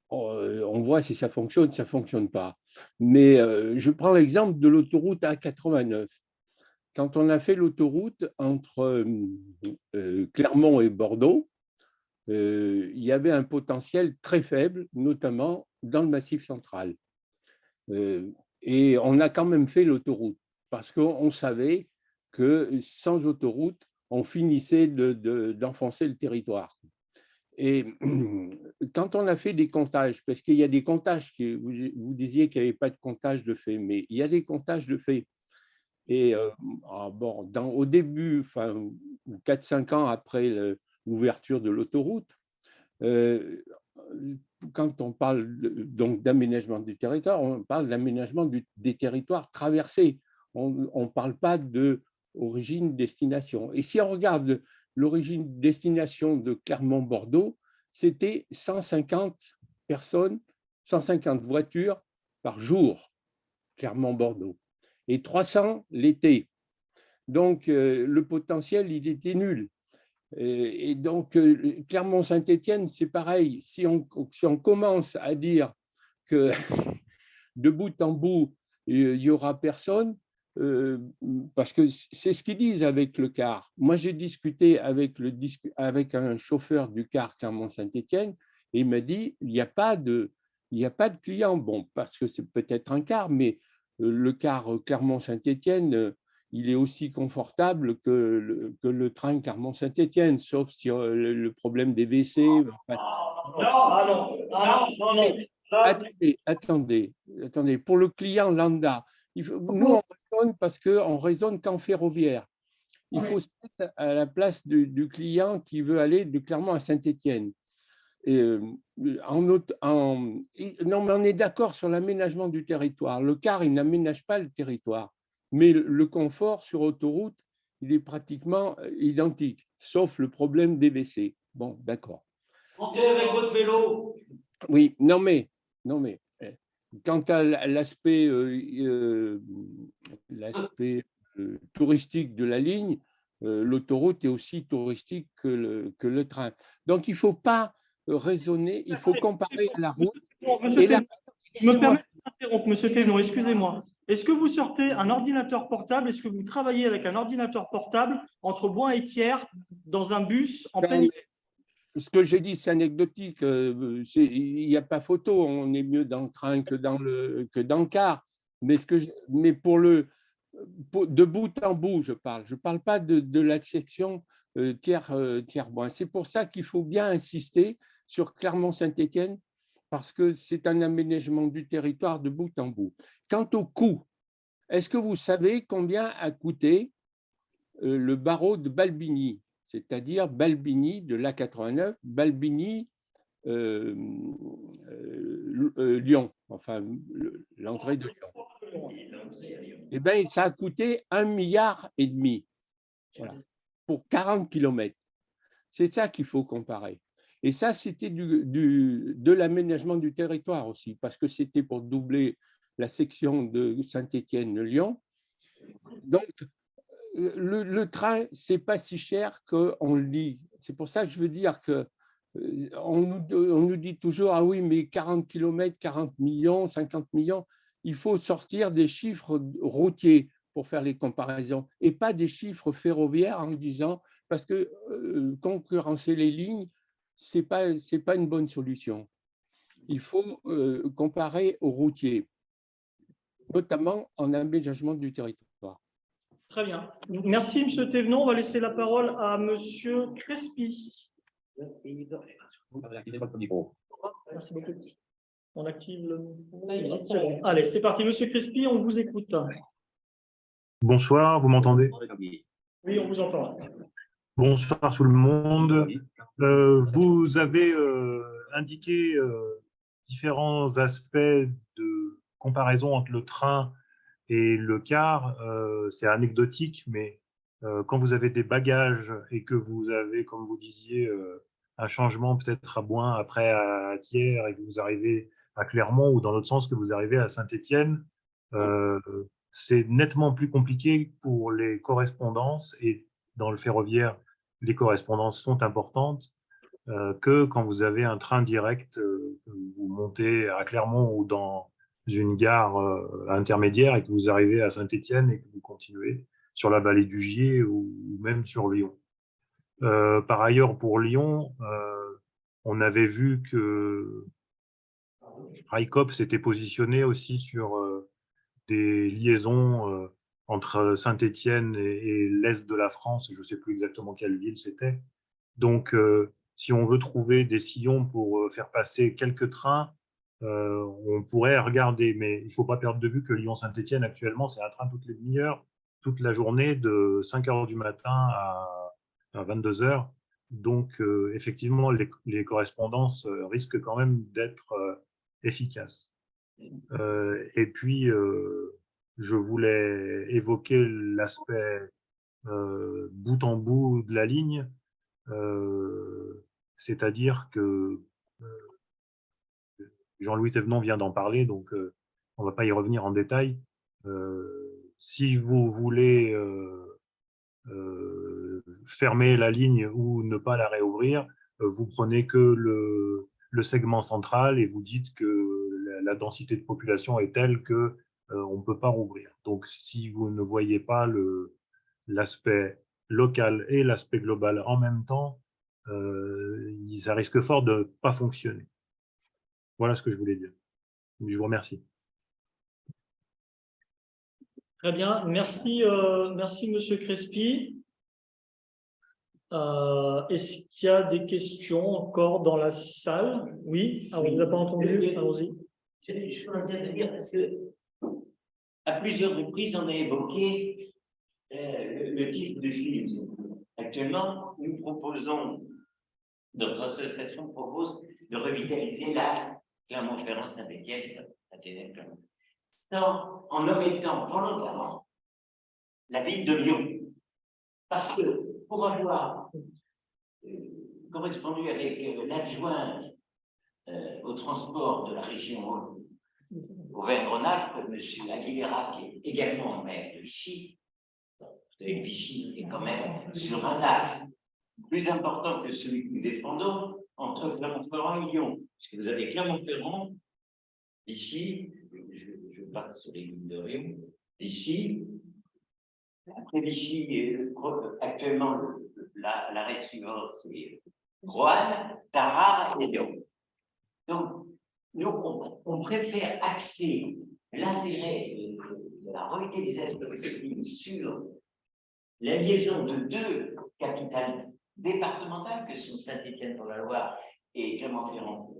on voit si ça fonctionne, ça ne fonctionne pas. Mais je prends l'exemple de l'autoroute A89. Quand on a fait l'autoroute entre Clermont et Bordeaux, il y avait un potentiel très faible, notamment dans le Massif central. Et on a quand même fait l'autoroute parce qu'on savait que sans autoroute, on finissait d'enfoncer le territoire. Et quand on a fait des comptages, parce qu'il y a des comptages, vous disiez qu'il n'y avait pas de comptage de fait, mais il y a des comptages de fait. Et bon, au début, enfin, 4-5 ans après l'ouverture de l'autoroute, quand on parle donc d'aménagement du territoire, on parle d'aménagement des territoires traversés. On ne parle pas d'origine-destination. Et si on regarde l'origine-destination de Clermont-Bordeaux, c'était 150 personnes, 150 voitures par jour, Clermont-Bordeaux, et 300 l'été. Donc, le potentiel, il était nul. Et donc, Clermont-Saint-Étienne, c'est pareil. Si on commence à dire que de bout en bout, il n'y aura personne, parce que c'est ce qu'ils disent avec le car. Moi, j'ai discuté avec un chauffeur du car Clermont-Saint-Étienne et il m'a dit il n'y a pas de clients. Bon, parce que c'est peut-être un car, mais le car Clermont-Saint-Étienne, il est aussi confortable que le train Clermont-Saint-Étienne, sauf si le problème des WC. Enfin, attendez. Pour le client lambda, nous, on raisonne parce qu'on raisonne qu'en ferroviaire. Il faut se mettre à la place du client qui veut aller de Clermont à Saint-Étienne. Non, mais on est d'accord sur l'aménagement du territoire. Le car, il n'aménage pas le territoire. Mais le confort sur autoroute, il est pratiquement identique, sauf le problème des WC. Bon, d'accord. Montez avec votre vélo. Oui, non mais, quant à l'aspect touristique de la ligne, l'autoroute est aussi touristique que le train. Donc, il ne faut pas raisonner, il faut comparer la route. Je me permets d'interrompre, monsieur Thévenot, excusez-moi. Est-ce que vous sortez un ordinateur portable? Est-ce que vous travaillez avec un ordinateur portable entre Boin et Thiers dans un bus en plein hiver? Ce que j'ai dit, c'est anecdotique. Il n'y a pas photo. On est mieux dans le train que dans le car. Mais de bout en bout, je parle. Je ne parle pas de la section Thiers-Boin. C'est pour ça qu'il faut bien insister sur Clermont-Saint-Étienne, parce que c'est un aménagement du territoire de bout en bout. Quant au coût, est-ce que vous savez combien a coûté le barreau de Balbigny, c'est-à-dire Balbigny de l'A89, Balbigny Lyon, enfin l'entrée de Lyon? Eh bien, ça a coûté 1,5 milliard voilà, pour 40 km. C'est ça qu'il faut comparer. Et ça, c'était de l'aménagement du territoire aussi, parce que c'était pour doubler la section de Saint-Étienne-Lyon. Donc, le train, ce n'est pas si cher qu'on le dit. C'est pour ça que je veux dire que on nous dit toujours, ah oui, mais 40 km, 40 millions, 50 millions, il faut sortir des chiffres routiers pour faire les comparaisons et pas des chiffres ferroviaires en disant, parce que concurrencer les lignes, ce n'est pas une bonne solution. Il faut comparer aux routiers, notamment en aménagement du territoire. Très bien. Merci, M. Thévenot. On va laisser la parole à M. Crespi. Merci beaucoup. On active le micro. Allez, c'est parti. M. Crespi, on vous écoute. Bonsoir, vous m'entendez? Oui, on vous entend. Bonsoir tout le monde. Vous avez indiqué différents aspects de comparaison entre le train et le car. C'est anecdotique, mais quand vous avez des bagages et que vous avez, comme vous disiez, un changement peut-être à Bouin, après à Thiers, et que vous arrivez à Clermont, ou dans l'autre sens, que vous arrivez à Saint-Étienne, c'est nettement plus compliqué pour les correspondances, et dans le ferroviaire, les correspondances sont importantes, que quand vous avez un train direct, vous montez à Clermont ou dans une gare intermédiaire et que vous arrivez à Saint-Étienne et que vous continuez sur la vallée du Gier ou même sur Lyon. Par ailleurs, pour Lyon, on avait vu que Railcoop s'était positionné aussi sur des liaisons entre Saint-Étienne et l'est de la France, je ne sais plus exactement quelle ville c'était. Donc, si on veut trouver des sillons pour faire passer quelques trains, on pourrait regarder, mais il ne faut pas perdre de vue que Lyon-Saint-Étienne, actuellement, c'est un train toutes les demi-heures, toute la journée, de 5 h du matin à 22 h. Donc, effectivement, les correspondances risquent quand même d'être efficaces. Et puis, je voulais évoquer l'aspect bout en bout de la ligne, c'est-à-dire que Jean-Louis Thévenon vient d'en parler, donc on ne va pas y revenir en détail. Si vous voulez fermer la ligne ou ne pas la réouvrir, vous prenez que le segment central et vous dites que la densité de population est telle que on ne peut pas rouvrir. Donc, si vous ne voyez pas l'aspect local et l'aspect global en même temps, ça risque fort de ne pas fonctionner. Voilà ce que je voulais dire. Je vous remercie. Très bien, merci, merci Monsieur Crespi. Est-ce qu'il y a des questions encore dans la salle? Oui, on ne vous a pas entendu, allons-y. Je peux intervenir parce que à plusieurs reprises, on a évoqué le type de film. Actuellement, nous proposons, notre association propose de revitaliser l'axe Clermont-Ferrand-Saint-Étienne, Saint-Étienne-Clermont, en omettant volontairement la ville de Lyon. Parce que pour avoir correspondu avec l'adjoint au transport de la région Auvergne-Rhône-Alpes, M. Aguilera, qui est également maire de Vichy, Vichy est quand même sur un axe plus important que celui que nous défendons entre Clermont-Ferrand et Lyon. Parce que vous avez Clermont-Ferrand, Vichy, je passe sur les lignes de Lyon, Vichy, après Vichy, actuellement, l'arrêt suivant, c'est Roanne, Tarare et Lyon. Donc, nous, on préfère axer l'intérêt de la revitalisation de cette ligne sur la liaison de deux capitales départementales que sont Saint-Étienne pour la Loire et Clermont-Ferrand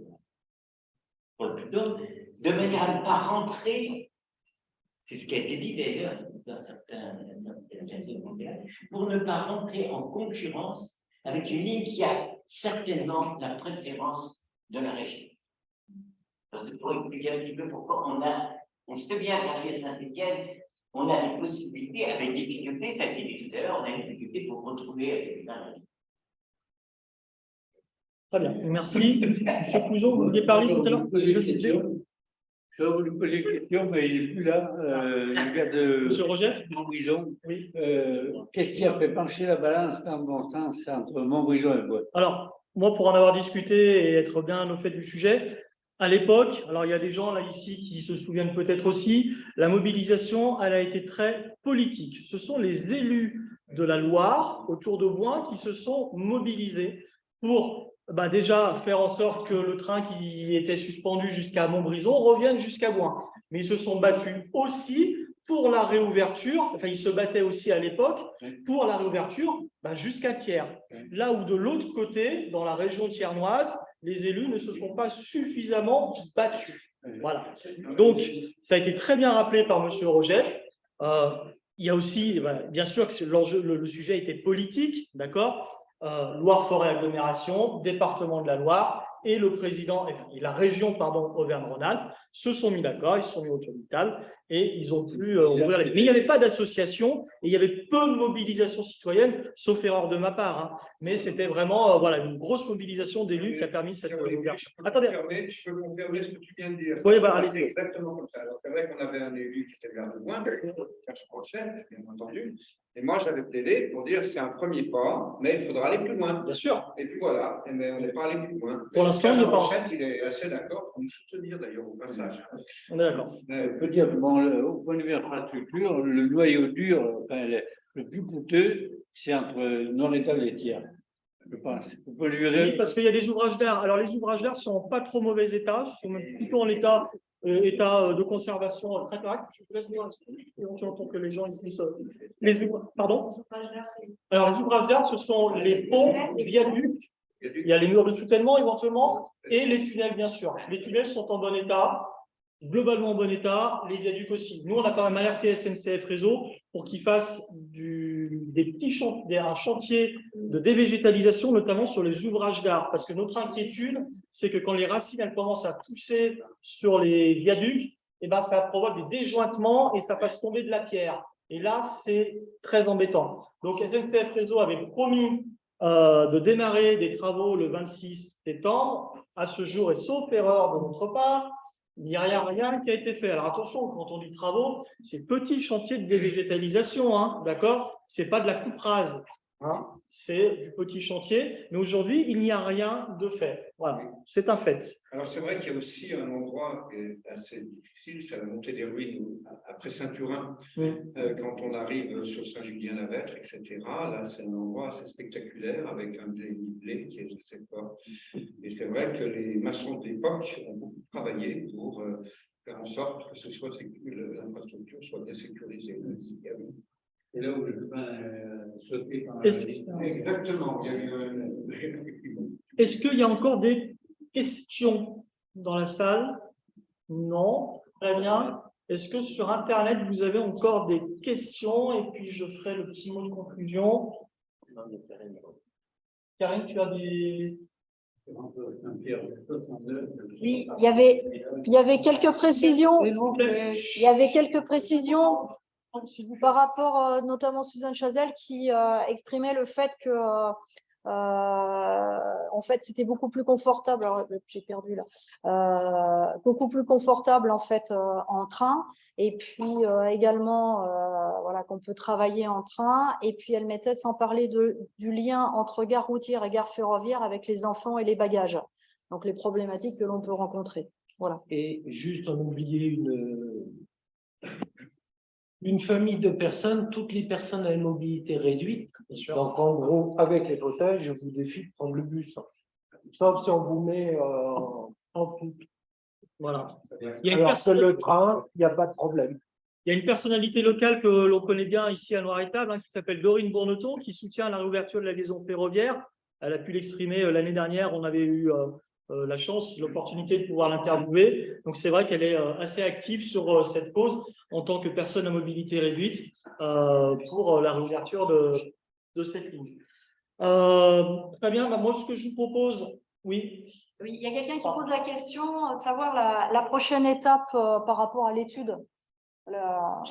pour le Puteaux, de manière à ne pas rentrer, c'est ce qui a été dit d'ailleurs dans certaines pour ne pas rentrer en concurrence avec une ligne qui a certainement la préférence de la région. C'est pour expliquer un petit peu pourquoi on sait bien qu'arrivé à Saint-Étienne, on a des possibilités avec difficulté, ça a été dit tout à l'heure, on a des difficultés pour retrouver avec la région. Très bien, merci. Monsieur Couzeau, vous vouliez parler tout à l'heure? Je vais vous poser une question, mais il n'est plus là. Il vient de Monsieur Roger Montbrison. Oui. Qu'est-ce qui a fait pencher la balance dans le bon sens entre Montbrison et Boîte? Alors, moi, pour en avoir discuté et être bien au fait du sujet, à l'époque, alors il y a des gens là ici qui se souviennent peut-être aussi, la mobilisation, elle a été très politique. Ce sont les élus de la Loire, autour de Bouin, qui se sont mobilisés pour déjà faire en sorte que le train qui était suspendu jusqu'à Montbrison revienne jusqu'à Bouin. Mais ils se sont battus aussi pour la réouverture, enfin ils se battaient aussi à l'époque pour la réouverture jusqu'à Thiers. Là où de l'autre côté, dans la région thiennoise, les élus ne se sont pas suffisamment battus. Voilà. Donc, ça a été très bien rappelé par M. Roger. Il y a aussi, bien sûr, que le sujet était politique, d'accord. Loire-Forêt-Agglomération, département de la Loire, et le président et la région Auvergne-Rhône-Alpes se sont mis d'accord, ils se sont mis autour d'une table et ils ont pu ouvrir les. Mais il n'y avait pas d'association et il y avait peu de mobilisation citoyenne, sauf erreur de ma part. Hein. Mais c'était vraiment voilà, une grosse mobilisation d'élus qui a permis cette ouverture. Attendez. Je peux confirmer ce que tu viens de dire. Oui, bah, allez. C'est exactement comme ça. Alors, c'est vrai qu'on avait un élu qui était vers le loin, cache prochaine, bien entendu. Et moi, j'avais plaidé pour dire c'est un premier pas, mais il faudra aller plus loin. Bien sûr. Et puis voilà, mais on n'est pas allé plus loin. Pour l'instant, il est assez d'accord pour nous soutenir d'ailleurs au passage. On est d'accord. On peut dire, bon, au point de vue infrastructure, le noyau dur, enfin, le plus coûteux, c'est entre Nord-Étal et Thiers, je pense. Oui, parce qu'il y a des ouvrages d'art. Alors, les ouvrages d'art sont en pas trop mauvais état, sont même plutôt en état de conservation très correct. Je vous laisse voir longtemps que les gens puissent. Pardon. Alors, les ouvrages d'art, ce sont les ponts, les viaducs. Il y a les murs de soutènement éventuellement et les tunnels, bien sûr. Les tunnels sont en bon état, globalement en bon état, les viaducs aussi. Nous, on a quand même alerté SNCF Réseau pour qu'ils fassent des petits chantiers, un chantier de dévégétalisation, notamment sur les ouvrages d'art. Parce que notre inquiétude, c'est que quand les racines elles commencent à pousser sur les viaducs, eh ben, ça provoque des déjointements et ça fasse tomber de la pierre. Et là, c'est très embêtant. Donc, SNCF Réseau avait promis de démarrer des travaux le 26 septembre. À ce jour, et sauf erreur de notre part, il n'y a rien qui a été fait. Alors attention, quand on dit travaux, c'est petit chantier de dévégétalisation, hein, d'accord? Ce n'est pas de la coupe rase, hein, c'est du petit chantier. Mais aujourd'hui, il n'y a rien de fait. Voilà, c'est un fait. Alors c'est vrai qu'il y a aussi un endroit qui est assez difficile, c'est la montée des ruines après Saint-Turin. Quand on arrive sur Saint-Julien-la-Vêtre, etc. Là, c'est un endroit assez spectaculaire avec un dénivelé qui est assez fort. Et c'est vrai que les maçons de l'époque ont beaucoup travaillé pour faire en sorte que ce soit l'infrastructure soit bien sécurisée. C'est là où le chemin sauté par Exactement. Est-ce qu'il y a encore des questions dans la salle? Non. Très bien. Est-ce que sur Internet, vous avez encore des questions? Et puis, je ferai le petit mot de conclusion. Karine, tu as des... Oui, il y avait quelques précisions. Il y avait quelques précisions par rapport notamment Suzanne Chazelle qui exprimait le fait que en fait c'était beaucoup plus confortable. Alors j'ai perdu là. Beaucoup plus confortable en fait en train. Et puis également voilà qu'on peut travailler en train. Et puis elle mettait sans parler du lien entre gare routière et gare ferroviaire avec les enfants et les bagages. Donc les problématiques que l'on peut rencontrer. Voilà. Et juste on oubliait une famille de personnes, toutes les personnes à une mobilité réduite. Donc, en gros, avec les fauteuils, je vous défie de prendre le bus. Sauf si on vous met en couple. Voilà. Alors que le train, il n'y a pas de problème. Il y a une personnalité locale que l'on connaît bien ici à Noir-et-Table, hein, qui s'appelle Dorine Bourneton, qui soutient la réouverture de la liaison ferroviaire. Elle a pu l'exprimer l'année dernière. On avait eu la chance, l'opportunité de pouvoir l'interviewer. Donc, c'est vrai qu'elle est assez active sur cette cause en tant que personne à mobilité réduite pour la réouverture de cette ligne. Très bien. Bah, moi, ce que je vous propose, oui. Oui, il y a quelqu'un qui pose la question de savoir la prochaine étape par rapport à l'étude. Voilà,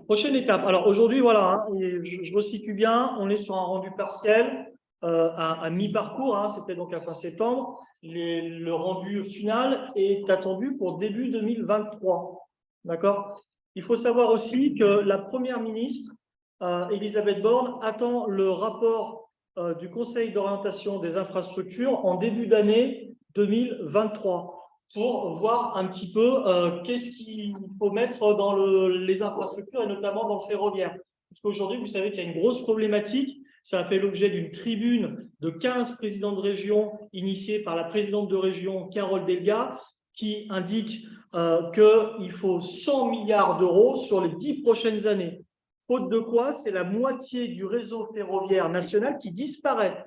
prochaine étape. Alors, aujourd'hui, voilà, hein, je resitue bien. On est sur un rendu partiel à mi-parcours. Hein, c'était donc à fin septembre. Le rendu final est attendu pour début 2023. D'accord? Il faut savoir aussi que la Première ministre, Elisabeth Borne, attend le rapport du Conseil d'orientation des infrastructures en début d'année 2023 pour voir un petit peu qu'est-ce qu'il faut mettre dans les infrastructures et notamment dans le ferroviaire. Parce qu'aujourd'hui, vous savez qu'il y a une grosse problématique. Ça a fait l'objet d'une tribune de 15 présidents de région initiée par la présidente de région, Carole Delga, qui indique qu'il faut 100 milliards d'euros sur les 10 prochaines années. Faute de quoi, c'est la moitié du réseau ferroviaire national qui disparaît.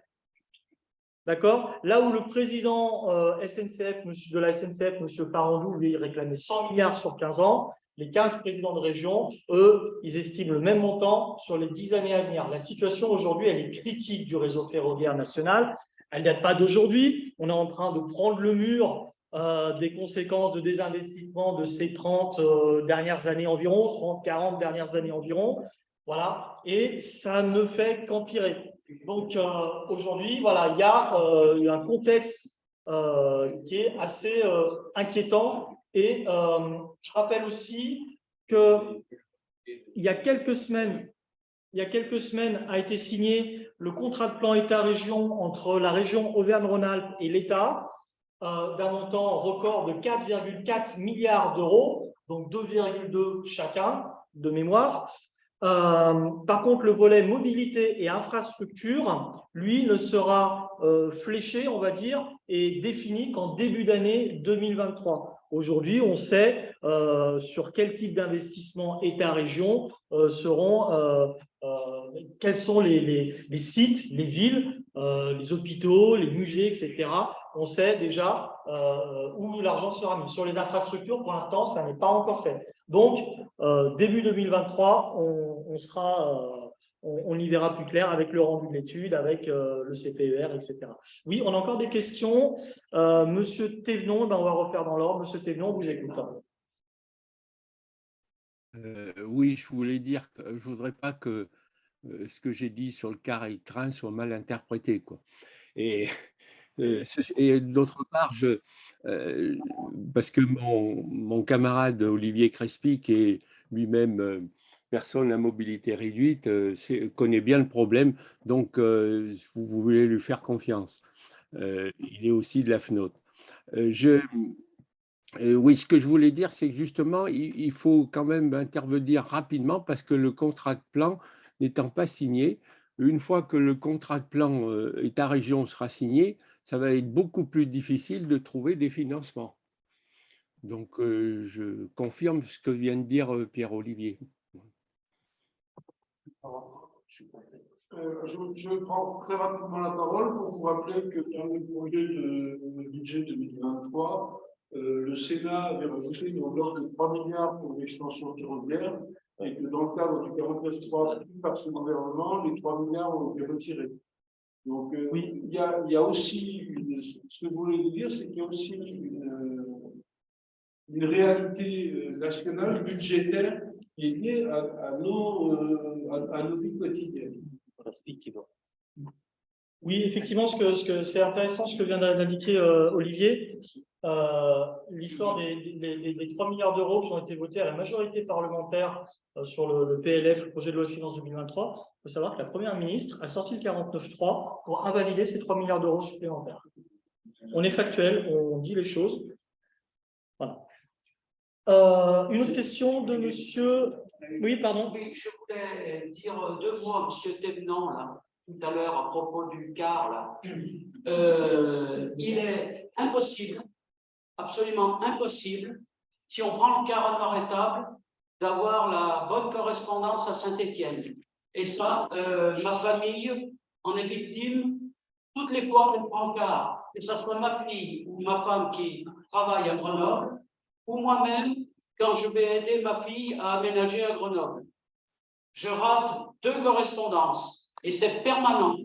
D'accord? Là où le président de la SNCF, M. Farandou, lui, réclamait 100 milliards sur 15 ans, les 15 présidents de région, eux, ils estiment le même montant sur les 10 années à venir. La situation aujourd'hui, elle est critique du réseau ferroviaire national. elle ne date pas d'aujourd'hui. On est en train de prendre le mur des conséquences de désinvestissement de ces 30 dernières années environ, 30, 40 dernières années environ. Voilà, et ça ne fait qu'empirer. Donc aujourd'hui, voilà, il y a un contexte qui est assez inquiétant. Et je rappelle aussi qu'il y a quelques semaines, a été signé le contrat de plan État-région entre la région Auvergne-Rhône-Alpes et l'État, d'un montant record de 4,4 milliards d'euros, donc 2,2 chacun de mémoire. Par contre, le volet mobilité et infrastructure, lui, ne sera fléché, on va dire, et défini qu'en début d'année 2023. Aujourd'hui, on sait sur quel type d'investissement État-région quels sont les sites, les villes, les hôpitaux, les musées, etc. On sait déjà où l'argent sera mis. Sur les infrastructures, pour l'instant, ça n'est pas encore fait. Donc, début 2023, on y verra plus clair avec le rendu de l'étude, avec le CPER, etc. Oui, on a encore des questions. Monsieur Thévenon, on va refaire dans l'ordre. Monsieur Thévenon, on vous écoute. Oui, je voulais dire que je ne voudrais pas que ce que j'ai dit sur le car et le train soit mal interprété, quoi. Et d'autre part, parce que mon camarade Olivier Crespi, qui est lui-même personne à mobilité réduite, connaît bien le problème, donc vous voulez lui faire confiance. Il est aussi de la FNOT. Oui, ce que je voulais dire, c'est que justement, il faut quand même intervenir rapidement parce que le contrat de plan n'étant pas signé, une fois que le contrat de plan État-région sera signé, ça va être beaucoup plus difficile de trouver des financements. Donc, je confirme ce que vient de dire Pierre-Olivier. Je prends très rapidement la parole pour vous rappeler que dans le projet de budget 2023, le Sénat avait rajouté une enveloppe de 3 milliards pour l'extension ferroviaire et que dans le cadre du 49.3 pris par ce gouvernement, les 3 milliards ont été retirés. Donc, oui, il y a aussi, ce que je voulais vous dire, c'est qu'il y a aussi une réalité nationale, budgétaire, qui est liée à nos vies quotidiennes. Oui, effectivement, c'est intéressant ce que vient d'indiquer Olivier. L'histoire des 3 milliards d'euros qui ont été votés à la majorité parlementaire sur le PLF, le projet de loi de finances 2023. Il faut savoir que la Première ministre a sorti le 49.3 pour invalider ces 3 milliards d'euros supplémentaires. On est factuel, on dit les choses. Voilà. Une autre question de monsieur. Oui, pardon. Oui, je voulais dire 2 mots à monsieur Thévenon, là, tout à l'heure, à propos du car, là. Il est impossible, absolument impossible, si on prend le car à Noir-Étable, d'avoir la bonne correspondance à Saint-Étienne. Et ça, ma famille en est victime toutes les fois qu'on prend le car, que ce soit ma fille ou ma femme qui travaille à Grenoble, ou moi-même, quand je vais aider ma fille à aménager à Grenoble. Je rate 2 correspondances et c'est permanent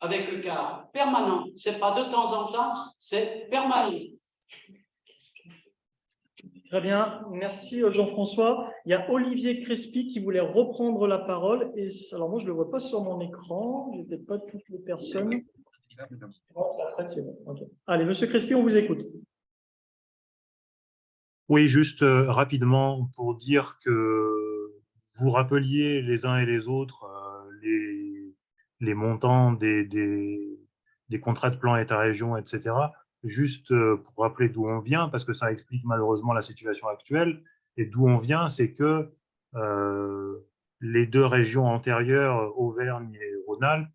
avec le car. Permanent. Ce n'est pas de temps en temps, c'est permanent. Très bien, merci Jean-François. Il y a Olivier Crespi qui voulait reprendre la parole. Et, alors moi, je ne le vois pas sur mon écran, je n'ai peut-être pas toutes les personnes. Après, c'est bon. Okay. Allez, monsieur Crespi, on vous écoute. Oui, juste rapidement pour dire que vous rappeliez les uns et les autres les montants des contrats de plan État-région, etc. Juste pour rappeler d'où on vient, parce que ça explique malheureusement la situation actuelle. Et d'où on vient, c'est que les 2 régions antérieures, Auvergne et Rhône-Alpes,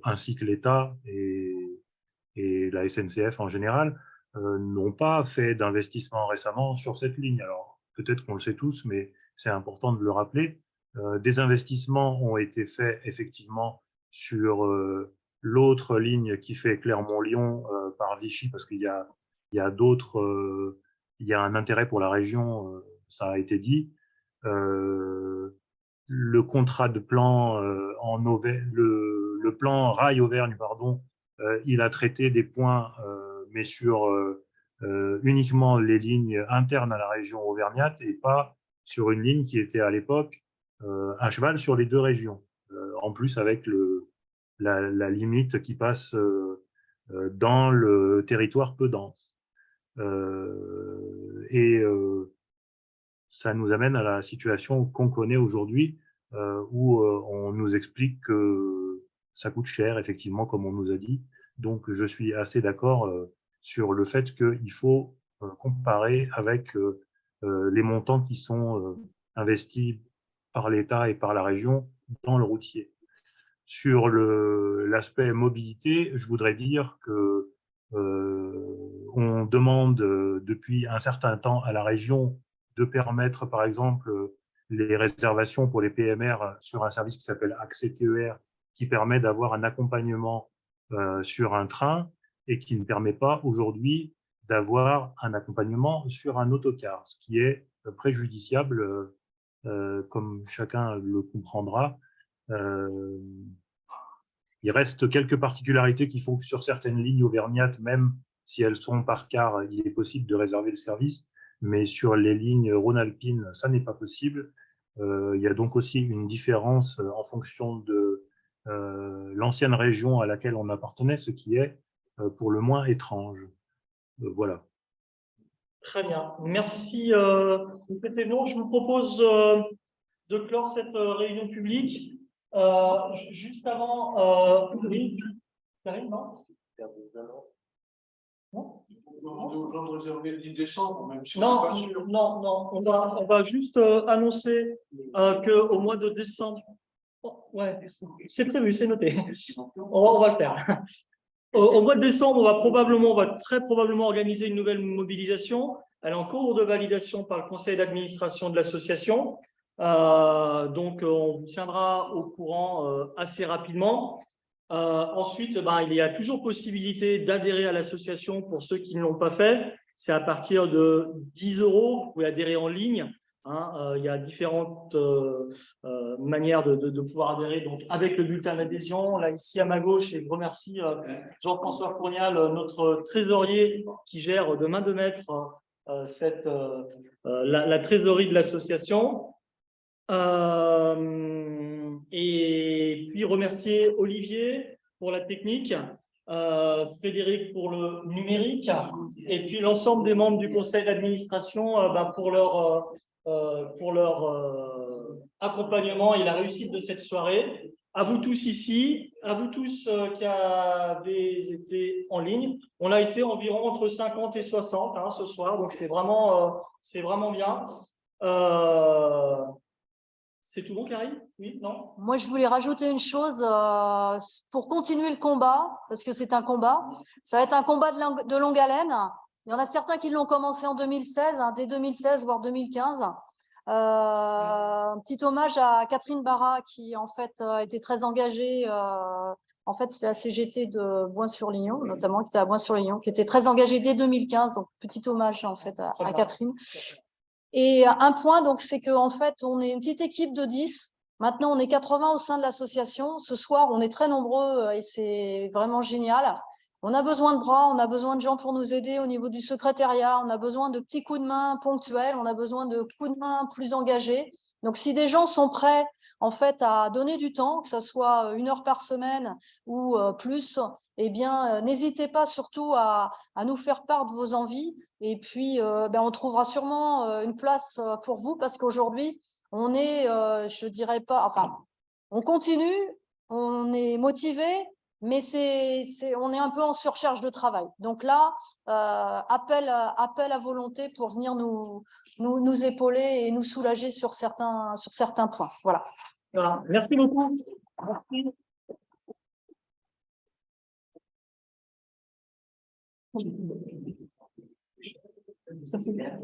ainsi que l'État et la SNCF en général, n'ont pas fait d'investissement récemment sur cette ligne. Alors, peut-être qu'on le sait tous, mais c'est important de le rappeler. Des investissements ont été faits effectivement sur l'autre ligne qui fait Clermont-Lyon par Vichy, parce qu'il y a d'autres, il y a un intérêt pour la région, ça a été dit. le contrat de plan le plan Rail Auvergne, pardon, il a traité des points, mais sur uniquement les lignes internes à la région auvergnate et pas sur une ligne qui était à l'époque à cheval sur les deux régions. En plus, avec la limite qui passe dans le territoire peu dense. Ça nous amène à la situation qu'on connaît aujourd'hui, où on nous explique que ça coûte cher, effectivement, comme on nous a dit. Donc, je suis assez d'accord sur le fait qu'il faut comparer avec les montants qui sont investis par l'État et par la région dans le routier. Sur l'aspect mobilité, je voudrais dire que on demande depuis un certain temps à la région de permettre, par exemple, les réservations pour les PMR sur un service qui s'appelle Accès TER, qui permet d'avoir un accompagnement sur un train et qui ne permet pas aujourd'hui d'avoir un accompagnement sur un autocar, ce qui est préjudiciable, comme chacun le comprendra. Il reste quelques particularités qui font que sur certaines lignes auvergnates, même si elles sont par car, il est possible de réserver le service, mais sur les lignes rhône-alpines, ça n'est pas possible. Il y a donc aussi une différence en fonction de l'ancienne région à laquelle on appartenait, ce qui est pour le moins étrange. Voilà. Très bien. Merci, M. Thévenot. Je vous propose de clore cette réunion publique. Juste avant, oui, Karine, non? Non, On est besoin de réserver le 10 décembre, même si on non, n'est pas sûr. non, on va juste annoncer qu'au mois de décembre, ouais, c'est prévu, c'est noté. On va le faire. Au mois de décembre, on va très probablement organiser une nouvelle mobilisation. Elle est en cours de validation par le conseil d'administration de l'association. Donc, on vous tiendra au courant assez rapidement. Ensuite, il y a toujours possibilité d'adhérer à l'association pour ceux qui ne l'ont pas fait. C'est à partir de 10 €. Vous pouvez adhérer en ligne. Il y a différentes manières de pouvoir adhérer, donc avec le bulletin d'adhésion. Là, ici à ma gauche, et je remercie Jean-François Fournial, notre trésorier, qui gère de main de maître la trésorerie de l'association. Et puis remercier Olivier pour la technique, Frédéric pour le numérique, et puis l'ensemble des membres du conseil d'administration pour leur accompagnement et la réussite de cette soirée. À vous tous ici, à vous tous qui avez été en ligne. On a été environ entre 50 et 60 ce soir, donc c'est vraiment bien. C'est tout bon, Karine? Oui, non? Moi, je voulais rajouter une chose pour continuer le combat, parce que c'est un combat. Ça va être un combat de longue haleine. Il y en a certains qui l'ont commencé en 2016, dès 2016, voire 2015. Un petit hommage à Catherine Barra, qui en fait a été très engagée. En fait, c'était la CGT de Boin-sur-Lignon, notamment, qui était à Boin-sur-Lignon, qui était très engagée dès 2015. Donc, petit hommage en fait à Catherine. Et un point, donc, c'est qu'en fait, on est une petite équipe de 10. Maintenant, on est 80 au sein de l'association. Ce soir, on est très nombreux et c'est vraiment génial. On a besoin de bras, on a besoin de gens pour nous aider au niveau du secrétariat, on a besoin de petits coups de main ponctuels, on a besoin de coups de main plus engagés. Donc, si des gens sont prêts, en fait, à donner du temps, que ce soit 1 heure par semaine ou plus, eh bien, n'hésitez pas surtout à nous faire part de vos envies. Et puis, on trouvera sûrement une place pour vous parce qu'aujourd'hui, on est, je dirais pas, enfin, on continue, on est motivé, mais on est un peu en surcharge de travail. Donc là, appel à volonté pour venir nous épauler et nous soulager sur certains points. Voilà. Merci beaucoup. Merci. Ça, c'est bien.